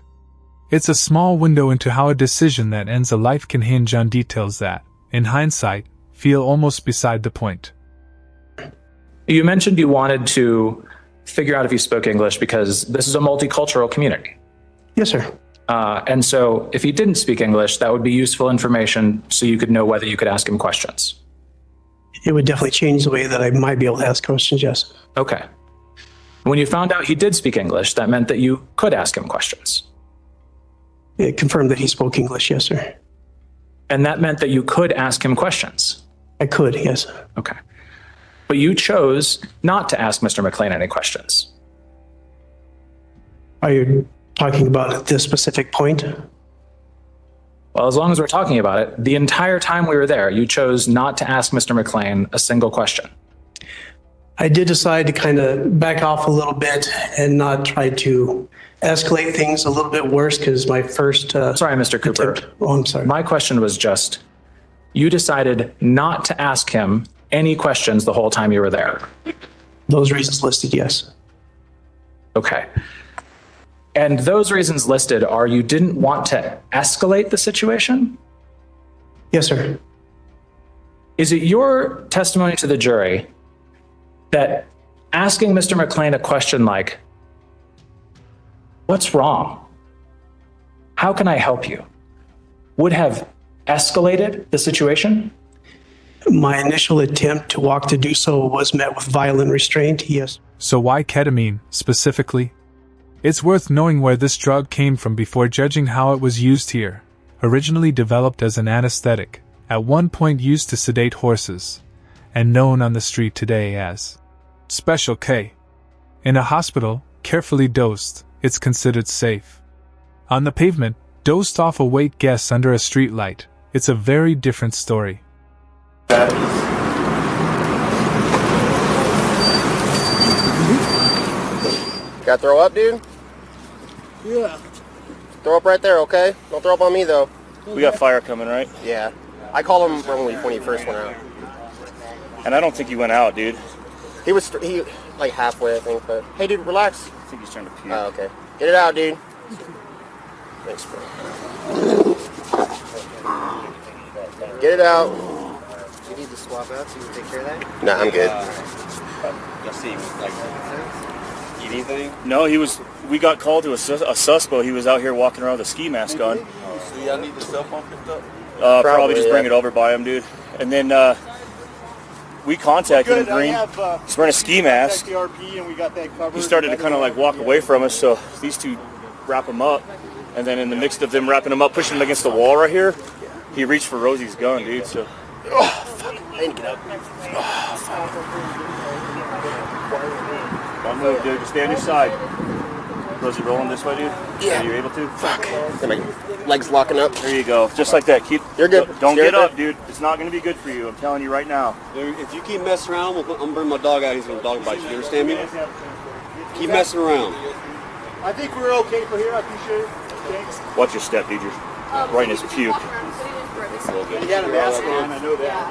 It's a small window into how a decision that ends a life can hinge on details that, in hindsight, feel almost beside the point. You mentioned you wanted to figure out if he spoke English because this is a multicultural community. Yes, sir. And so if he didn't speak English, that would be useful information so you could know whether you could ask him questions. It would definitely change the way that I might be able to ask questions, yes. Okay. When you found out he did speak English, that meant that you could ask him questions. It confirmed that he spoke English, yes, sir. And that meant that you could ask him questions? I could, yes. Okay. But you chose not to ask Mr. McClain any questions. Are you talking about this specific point? Well, as long as we're talking about it, the entire time we were there, you chose not to ask Mr. McClain a single question. I did decide to kind of back off a little bit and not try to escalate things a little bit worse because my first... Sorry, Mr. Cooper. I'm sorry. My question was just, you decided not to ask him any questions the whole time you were there. Those reasons listed, yes. Okay. And those reasons listed are you didn't want to escalate the situation? Yes, sir. Is it your testimony to the jury that asking Mr. McClain a question like, what's wrong? How can I help you? Would have escalated the situation? My initial attempt to walk to do so was met with violent restraint, yes. So why ketamine, specifically? It's worth knowing where this drug came from before judging how it was used here. Originally developed as an anesthetic, at one point used to sedate horses, and known on the street today as Special K. In a hospital, carefully dosed, it's considered safe. On the pavement, dosed off await guests under a street light, it's a very different story. Gotta throw up, dude? Yeah. Throw up right there, okay? Don't throw up on me, though. We got fire coming, right? Yeah. I called him when he first went out. And I don't think he went out, dude. He like halfway, I think, but... Hey, dude, relax. I think he's trying to puke. Oh, okay. Get it out, dude. Thanks, bro. Get it out. You need to swap out so you can take care of that? Nah, I'm good. Let's see, eat anything? No, we got called to a suspo. He was out here walking around with a ski mask on. So y'all need the cell phone picked up? Probably just bring it over by him, dude. And then we contacted him, Green. He's wearing a ski mask. He started to kind of like walk away from us, so these two wrap him up. And then in the mix of them wrapping him up, pushing him against the wall right here, he reached for Rosie's gun, dude, so... Oh, fuck. I need to get up. Oh, fuck. Don't move, dude. Just stay on your side. Rosie rolling this way, dude? Yeah. Are you able to? Fuck. My legs locking up. There you go. Just like that. You're good. Don't get up, dude. It's not going to be good for you. I'm telling you right now. If you keep messing around, I'm gonna bring my dog out. He's gonna dog bite you. You understand me? Keep messing around. I think we're okay for here. I appreciate it. Thanks. Watch your step, dude. You're right in his puke. He had a mask on. I know that.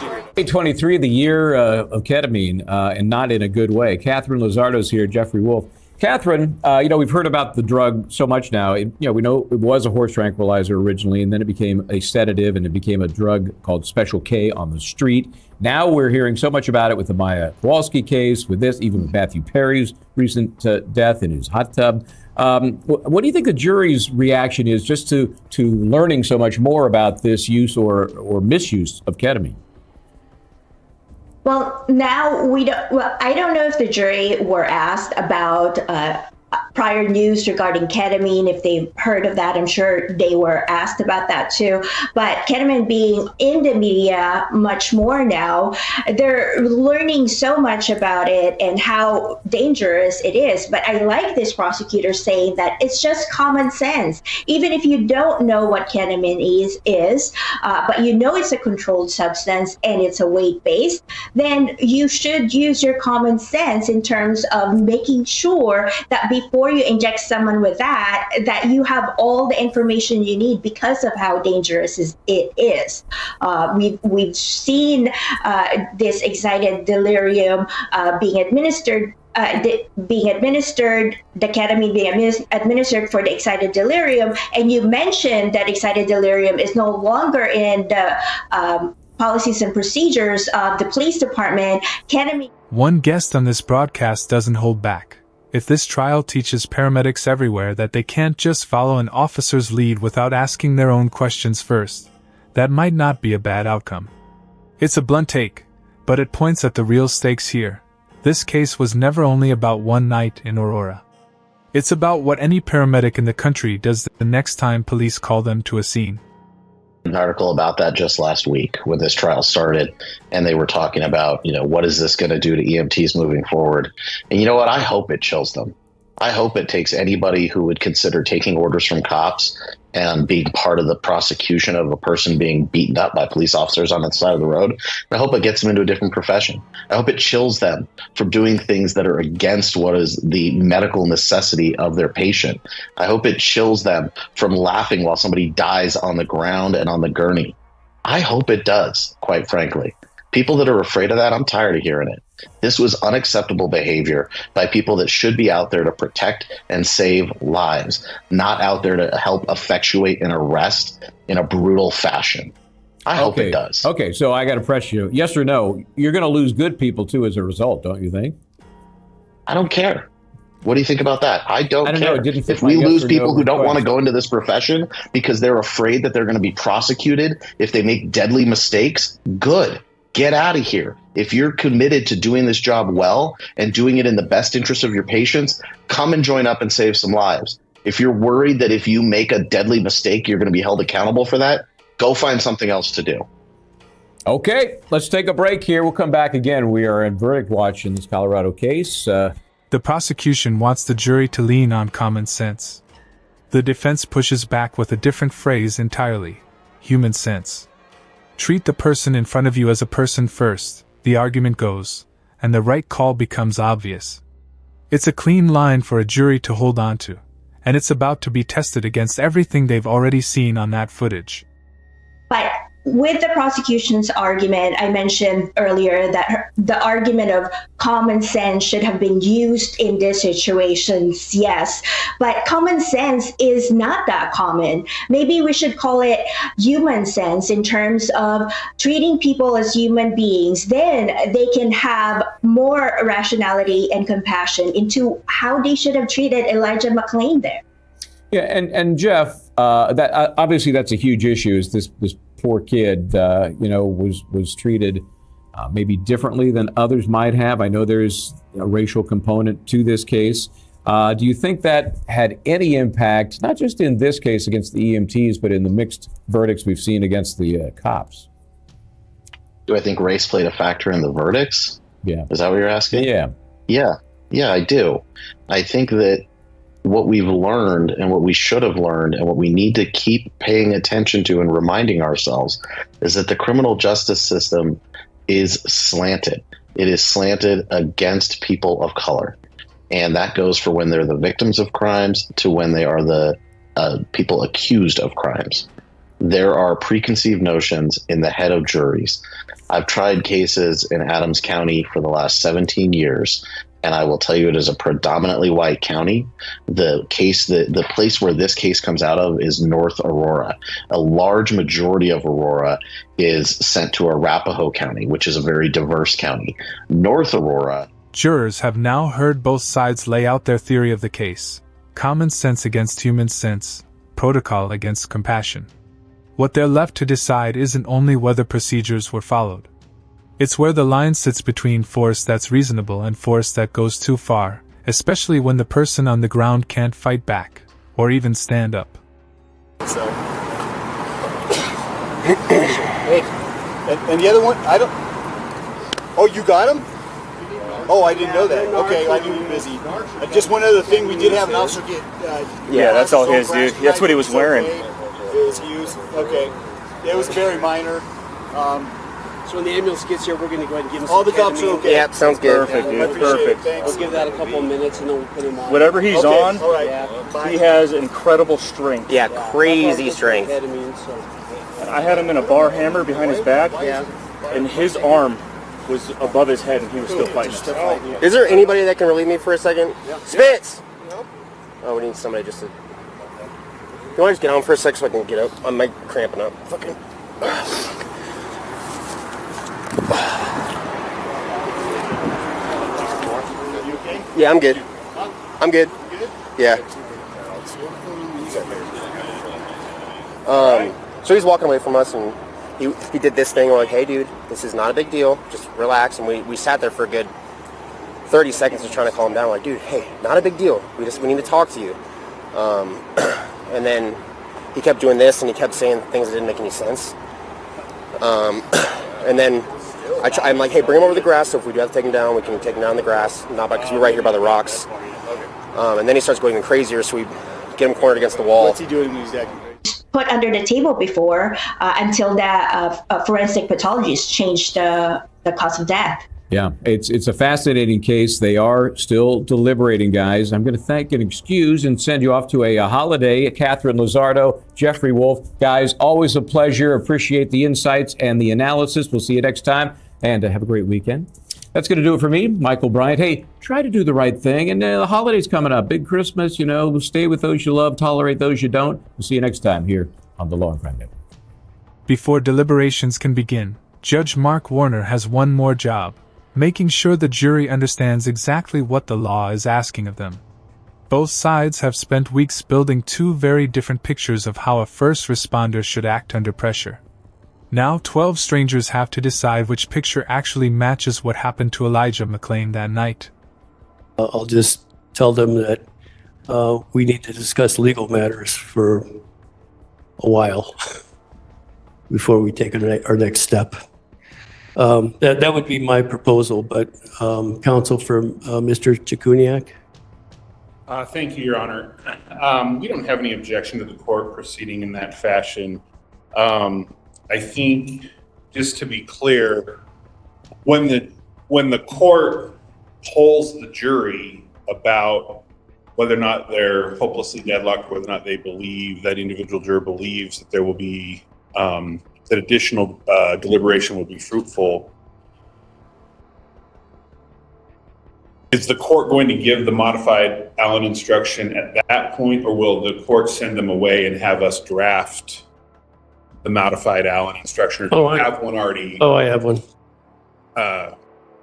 Yeah. 2023, the year of ketamine, and not in a good way. Catherine Lizardo's here, Jeffrey Wolf. Catherine, we've heard about the drug so much now. We know it was a horse tranquilizer originally, and then it became a sedative, and it became a drug called Special K on the street. Now we're hearing so much about it with the Maya Kowalski case, with this, even with Matthew Perry's recent death in his hot tub. What do you think the jury's reaction is just to learning so much more about this use or misuse of ketamine? Well, now I don't know if the jury were asked about prior news regarding ketamine, if they've heard of that. I'm sure they were asked about that too. But ketamine being in the media much more now, they're learning so much about it and how dangerous it is. But I like this prosecutor saying that it's just common sense. Even if you don't know what ketamine is, but you know it's a controlled substance and it's a weight-based, then you should use your common sense in terms of making sure that before you inject someone with that you have all the information you need because of how dangerous it is. We've seen this excited delirium being administered, the ketamine being administered for the excited delirium, and you mentioned that excited delirium is no longer in the policies and procedures of the police department. Ketamine. One guest on this broadcast doesn't hold back. If this trial teaches paramedics everywhere that they can't just follow an officer's lead without asking their own questions first, that might not be a bad outcome. It's a blunt take, but it points at the real stakes here. This case was never only about one night in Aurora. It's about what any paramedic in the country does the next time police call them to a scene. An article about that just last week when this trial started, and they were talking about, what is this going to do to EMTs moving forward? And you know what? I hope it chills them. I hope it takes anybody who would consider taking orders from cops and being part of the prosecution of a person being beaten up by police officers on the side of the road. And I hope it gets them into a different profession. I hope it chills them from doing things that are against what is the medical necessity of their patient. I hope it chills them from laughing while somebody dies on the ground and on the gurney. I hope it does, quite frankly. People that are afraid of that, I'm tired of hearing it. This was unacceptable behavior by people that should be out there to protect and save lives, not out there to help effectuate an arrest in a brutal fashion. I hope it does. Okay, so I got to press you. Yes or no? You're going to lose good people too as a result, don't you think? I don't care. What do you think about that? I don't care. Know, if we lose people who don't want to go into this profession because they're afraid that they're going to be prosecuted if they make deadly mistakes, good. Get out of here. If you're committed to doing this job well and doing it in the best interest of your patients, come and join up and save some lives. If you're worried that if you make a deadly mistake, you're going to be held accountable for that, go find something else to do. Okay, let's take a break here. We'll come back again. We are in verdict watch in this Colorado case. The prosecution wants the jury to lean on common sense. The defense pushes back with a different phrase entirely: human sense. Treat the person in front of you as a person first, the argument goes, and the right call becomes obvious. It's a clean line for a jury to hold on to, and it's about to be tested against everything they've already seen on that footage. But with the prosecution's argument, I mentioned earlier that the argument of common sense should have been used in these situations, yes. But common sense is not that common. Maybe we should call it human sense in terms of treating people as human beings. Then they can have more rationality and compassion into how they should have treated Elijah McClain there. Yeah, and Jeff, that obviously that's a huge issue. Is this poor kid, was treated maybe differently than others might have. I know there's a racial component to this case. Do you think that had any impact, not just in this case against the EMTs, but in the mixed verdicts we've seen against the cops? Do I think race played a factor in the verdicts? Yeah. Is that what you're asking? Yeah. Yeah, I do. I think that what we've learned and what we should have learned and what we need to keep paying attention to and reminding ourselves is that the criminal justice system is slanted. It is slanted against people of color. And that goes for when they're the victims of crimes to when they are the people accused of crimes. There are preconceived notions in the head of juries. I've tried cases in Adams County for the last 17 years, and I will tell you it is a predominantly white county. The place where this case comes out of is North Aurora. A large majority of Aurora is sent to Arapahoe County, which is a very diverse county. North Aurora. Jurors have now heard both sides lay out their theory of the case. Common sense against human sense, protocol against compassion. What they're left to decide isn't only whether procedures were followed. It's where the line sits between force that's reasonable and force that goes too far, especially when the person on the ground can't fight back, or even stand up. So. and the other one, I don't. Oh, you got him? Oh, I didn't know that. Okay, I knew you were busy. Just one other thing, we did have an officer get. Yeah, that's all his, dude. That's what he was wearing. It was used. Okay, it was very minor. So when the ambulance gets here, we're going to go ahead and give him all some the cops are ketamine. okay. Yeah, sounds good. Perfect, dude. Perfect. We'll give that a couple of minutes and then we'll put him on. Whatever he's Okay, on, all right. he has incredible strength. Yeah, crazy strength. Ketamine, so. I had him in a bar hammer behind his back, and his arm was above his head, and he was still fighting. Is there anybody that can relieve me for a second? Spitz! Oh, we need somebody just to... You want to just get on for a sec so I can get up? I'm like cramping up. Fucking... Yeah, I'm good. I'm good. Yeah. So he's walking away from us, and he did this thing. We're like, hey, dude, this is not a big deal. Just relax. And we sat there for a good 30 seconds just trying to calm him down. We're like, dude, hey, not a big deal. We need to talk to you. And then he kept doing this, and he kept saying things that didn't make any sense. And then I'm like, hey, bring him over the grass. So if we do have to take him down, we can take him down the grass. Not because we're right here by the rocks. And then he starts going even crazier, so we get him cornered against the wall. What's he doing exactly? Put under the table before until the forensic pathologist changed the cause of death. Yeah, it's a fascinating case. They are still deliberating, guys. I'm going to thank and excuse and send you off to a holiday. Catherine Luzardo, Jeffrey Wolf. Guys, always a pleasure. Appreciate the insights and the analysis. We'll see you next time, and have a great weekend. That's going to do it for me, Michael Bryant. Hey, try to do the right thing. And the holiday's coming up. Big Christmas, stay with those you love, tolerate those you don't. We'll see you next time here on the Law and Crime Network. Before deliberations can begin, Judge Mark Warner has one more job, making sure the jury understands exactly what the law is asking of them. Both sides have spent weeks building two very different pictures of how a first responder should act under pressure. Now 12 strangers have to decide which picture actually matches what happened to Elijah McClain that night. I'll just tell them that we need to discuss legal matters for a while before we take our next step. That would be my proposal, but counsel for Mr. Chikuniak? Thank you, Your Honor. We don't have any objection to the court proceeding in that fashion. I think, just to be clear, when the court polls the jury about whether or not they're hopelessly deadlocked, whether or not they believe, that individual juror believes that there will be, that additional deliberation will be fruitful, is the court going to give the modified Allen instruction at that point, or will the court send them away and have us draft the modified Allen instruction? Or do you have one already? Oh, I have one.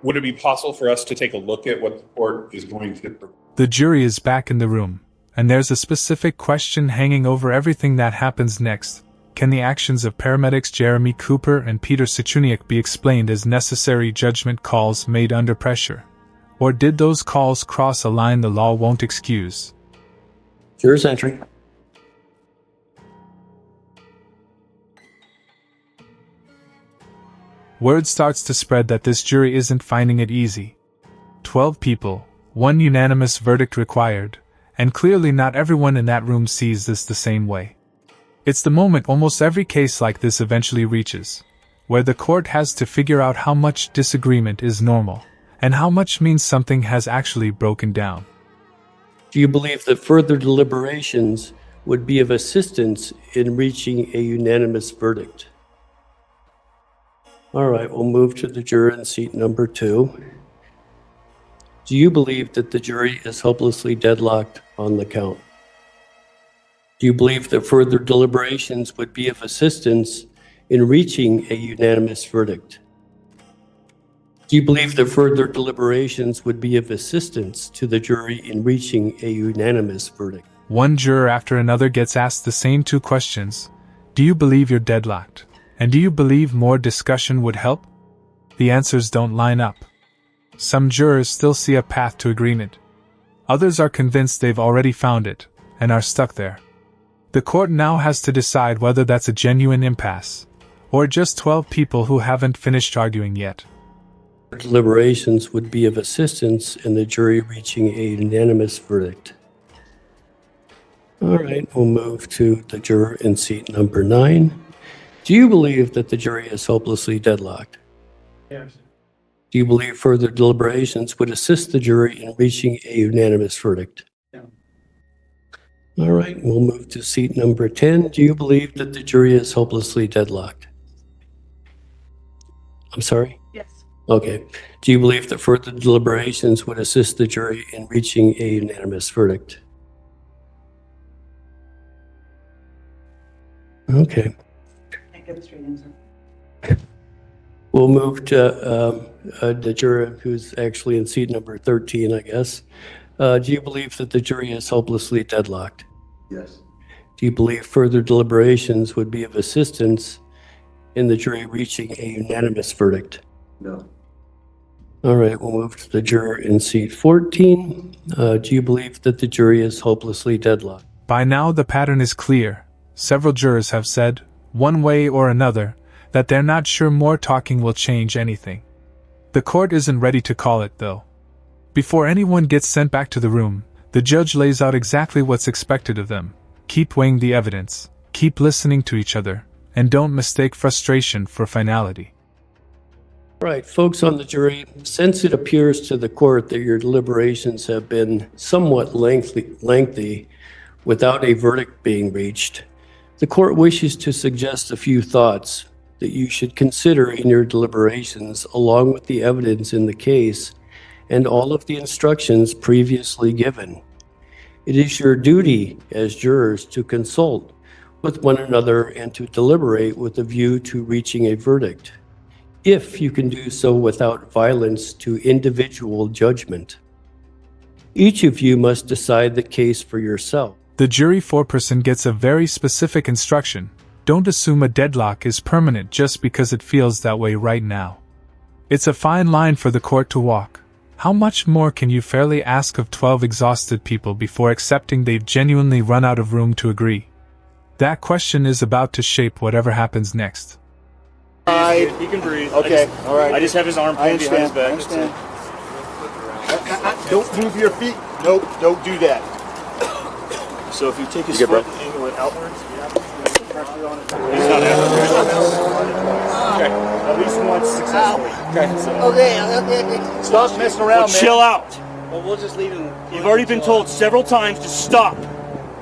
Would it be possible for us to take a look at what the court is going to... The jury is back in the room, and there's a specific question hanging over everything that happens next. Can the actions of paramedics Jeremy Cooper and Peter Sichuniak be explained as necessary judgment calls made under pressure? Or did those calls cross a line the law won't excuse? Juror's entry. Word starts to spread that this jury isn't finding it easy. 12 people, one unanimous verdict required, and clearly not everyone in that room sees this the same way. It's the moment almost every case like this eventually reaches, where the court has to figure out how much disagreement is normal, and how much means something has actually broken down. Do you believe that further deliberations would be of assistance in reaching a unanimous verdict? All right, we'll move to the juror in seat number 2. Do you believe that the jury is hopelessly deadlocked on the count? Do you believe that further deliberations would be of assistance in reaching a unanimous verdict? Do you believe that further deliberations would be of assistance to the jury in reaching a unanimous verdict? One juror after another gets asked the same 2 questions. Do you believe you're deadlocked? And do you believe more discussion would help? The answers don't line up. Some jurors still see a path to agreement. Others are convinced they've already found it, and are stuck there. The court now has to decide whether that's a genuine impasse, or just 12 people who haven't finished arguing yet. Deliberations would be of assistance in the jury reaching a unanimous verdict. All right, we'll move to the juror in seat number 9. Do you believe that the jury is hopelessly deadlocked? Yes. Do you believe further deliberations would assist the jury in reaching a unanimous verdict? No. All right, we'll move to seat number 10. Do you believe that the jury is hopelessly deadlocked? I'm sorry? Yes. Okay. Do you believe that further deliberations would assist the jury in reaching a unanimous verdict? Okay. Can't get a straight answer. We'll move to the juror who's actually in seat number 13, I guess. Do you believe that the jury is hopelessly deadlocked? Yes. Do you believe further deliberations would be of assistance in the jury reaching a unanimous verdict? No. All right, we'll move to the juror in seat 14. Do you believe that the jury is hopelessly deadlocked? By now the pattern is clear. Several jurors have said, one way or another, that they're not sure more talking will change anything. The court isn't ready to call it, though. Before anyone gets sent back to the room, the judge lays out exactly what's expected of them. Keep weighing the evidence, keep listening to each other, and don't mistake frustration for finality. Right, folks on the jury, since it appears to the court that your deliberations have been somewhat lengthy without a verdict being reached, the court wishes to suggest a few thoughts that you should consider in your deliberations along with the evidence in the case and all of the instructions previously given. It is your duty as jurors to consult with one another and to deliberate with a view to reaching a verdict, if you can do so without violence to individual judgment. Each of you must decide the case for yourself. The jury foreperson gets a very specific instruction. Don't assume a deadlock is permanent just because it feels that way right now. It's a fine line for the court to walk. How much more can you fairly ask of 12 exhausted people before accepting they've genuinely run out of room to agree? That question is about to shape whatever happens next. He can breathe. Okay, all right. I just have his arm pinned behind his back. Don't move your feet. Nope, don't do that. So if you take his foot and angle it outwards, pressure on it. He's not okay. At least once successfully. Okay. Stop messing around, man. Chill out. Well, we'll just leave him. You've already been told several times to stop.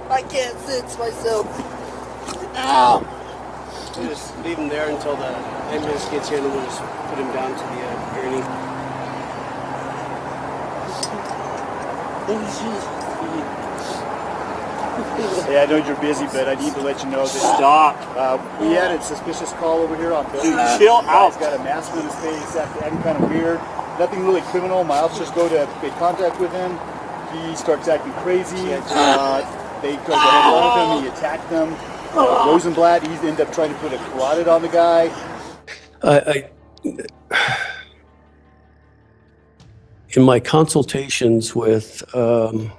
I can't sense myself. Ow! We'll just leave him there until the ambulance gets here, and then we'll just put him down to the gurney. Hey, I know you're busy, but I need to let you know that. Stop. We had a suspicious call over here on Bill. Dude, chill out. He's got a mask on his face, acting kind of weird. Nothing really criminal. My officers go to make contact with him. He starts acting crazy. They go to hold him. He attacked them. Rosenblatt, he ended up trying to put a carotid on the guy. In my consultations with the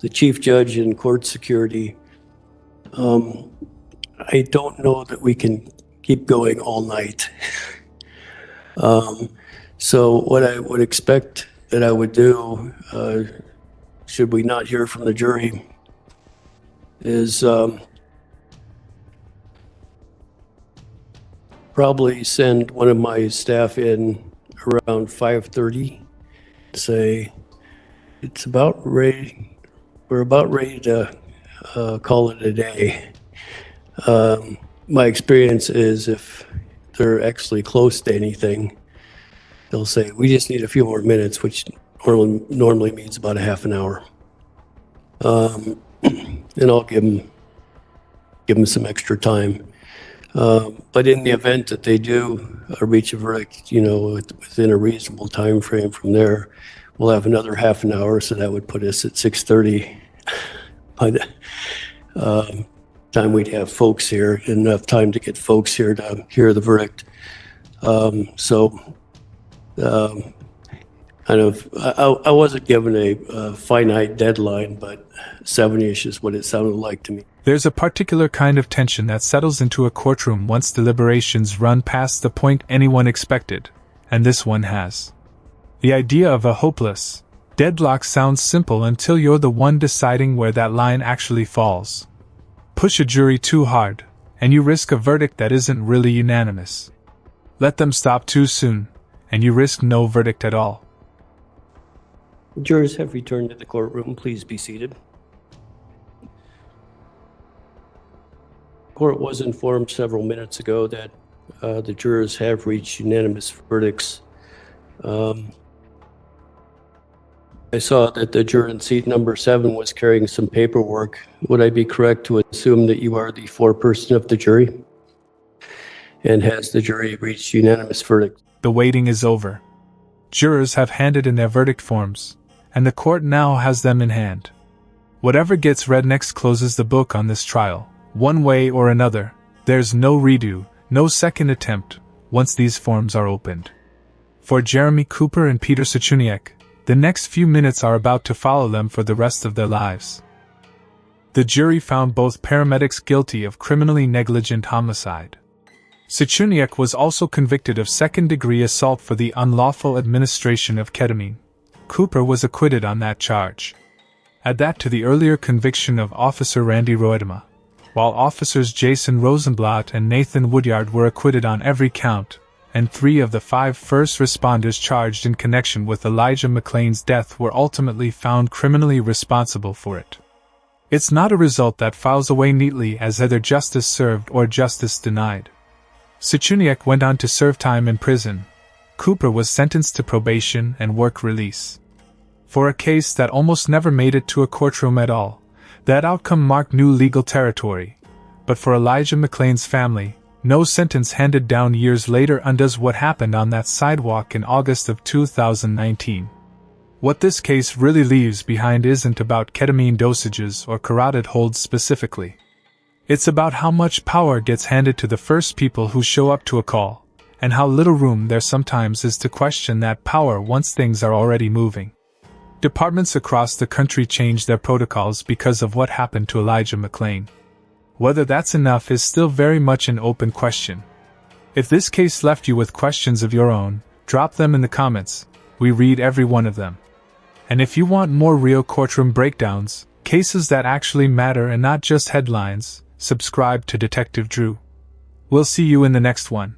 chief judge in court security, I don't know that we can keep going all night. So what I would expect that I would do should we not hear from the jury, is probably send one of my staff in around 5:30, say it's about ready, we're about ready to call it a day. My experience is if they're actually close to anything, they'll say, we just need a few more minutes, which normally means about a half an hour. And I'll give them some extra time. But in the event that they do reach a verdict, within a reasonable time frame from there, we'll have another half an hour, so that would put us at 6:30. By the time we'd have folks here, enough time to get folks here to hear the verdict. I wasn't given a finite deadline, but 7-ish is what it sounded like to me. There's a particular kind of tension that settles into a courtroom once deliberations run past the point anyone expected, and this one has. The idea of a hopeless deadlock sounds simple until you're the one deciding where that line actually falls. Push a jury too hard, and you risk a verdict that isn't really unanimous. Let them stop too soon, and you risk no verdict at all. Jurors have returned to the courtroom. Please be seated. Court was informed several minutes ago that the jurors have reached unanimous verdicts. I saw that the juror in seat number 7 was carrying some paperwork. Would I be correct to assume that you are the foreperson of the jury? And has the jury reached unanimous verdict? The waiting is over. Jurors have handed in their verdict forms, and the court now has them in hand. Whatever gets read next closes the book on this trial. One way or another, there's no redo, no second attempt, once these forms are opened. For Jeremy Cooper and Peter Suchuniak, the next few minutes are about to follow them for the rest of their lives. The jury found both paramedics guilty of criminally negligent homicide. Suchuniak was also convicted of second-degree assault for the unlawful administration of ketamine. Cooper was acquitted on that charge. Add that to the earlier conviction of Officer Randy Roedema, while Officers Jason Rosenblatt and Nathan Woodyard were acquitted on every count, and 3 of the 5 first responders charged in connection with Elijah McClain's death were ultimately found criminally responsible for it. It's not a result that files away neatly as either justice served or justice denied. Suchuniak went on to serve time in prison. Cooper was sentenced to probation and work release. For a case that almost never made it to a courtroom at all, that outcome marked new legal territory. But for Elijah McClain's family, no sentence handed down years later undoes what happened on that sidewalk in August of 2019. What this case really leaves behind isn't about ketamine dosages or carotid holds specifically. It's about how much power gets handed to the first people who show up to a call, and how little room there sometimes is to question that power once things are already moving. Departments across the country changed their protocols because of what happened to Elijah McClain. Whether that's enough is still very much an open question. If this case left you with questions of your own, drop them in the comments. We read every one of them. And if you want more real courtroom breakdowns, cases that actually matter and not just headlines, subscribe to Detective Drew. We'll see you in the next one.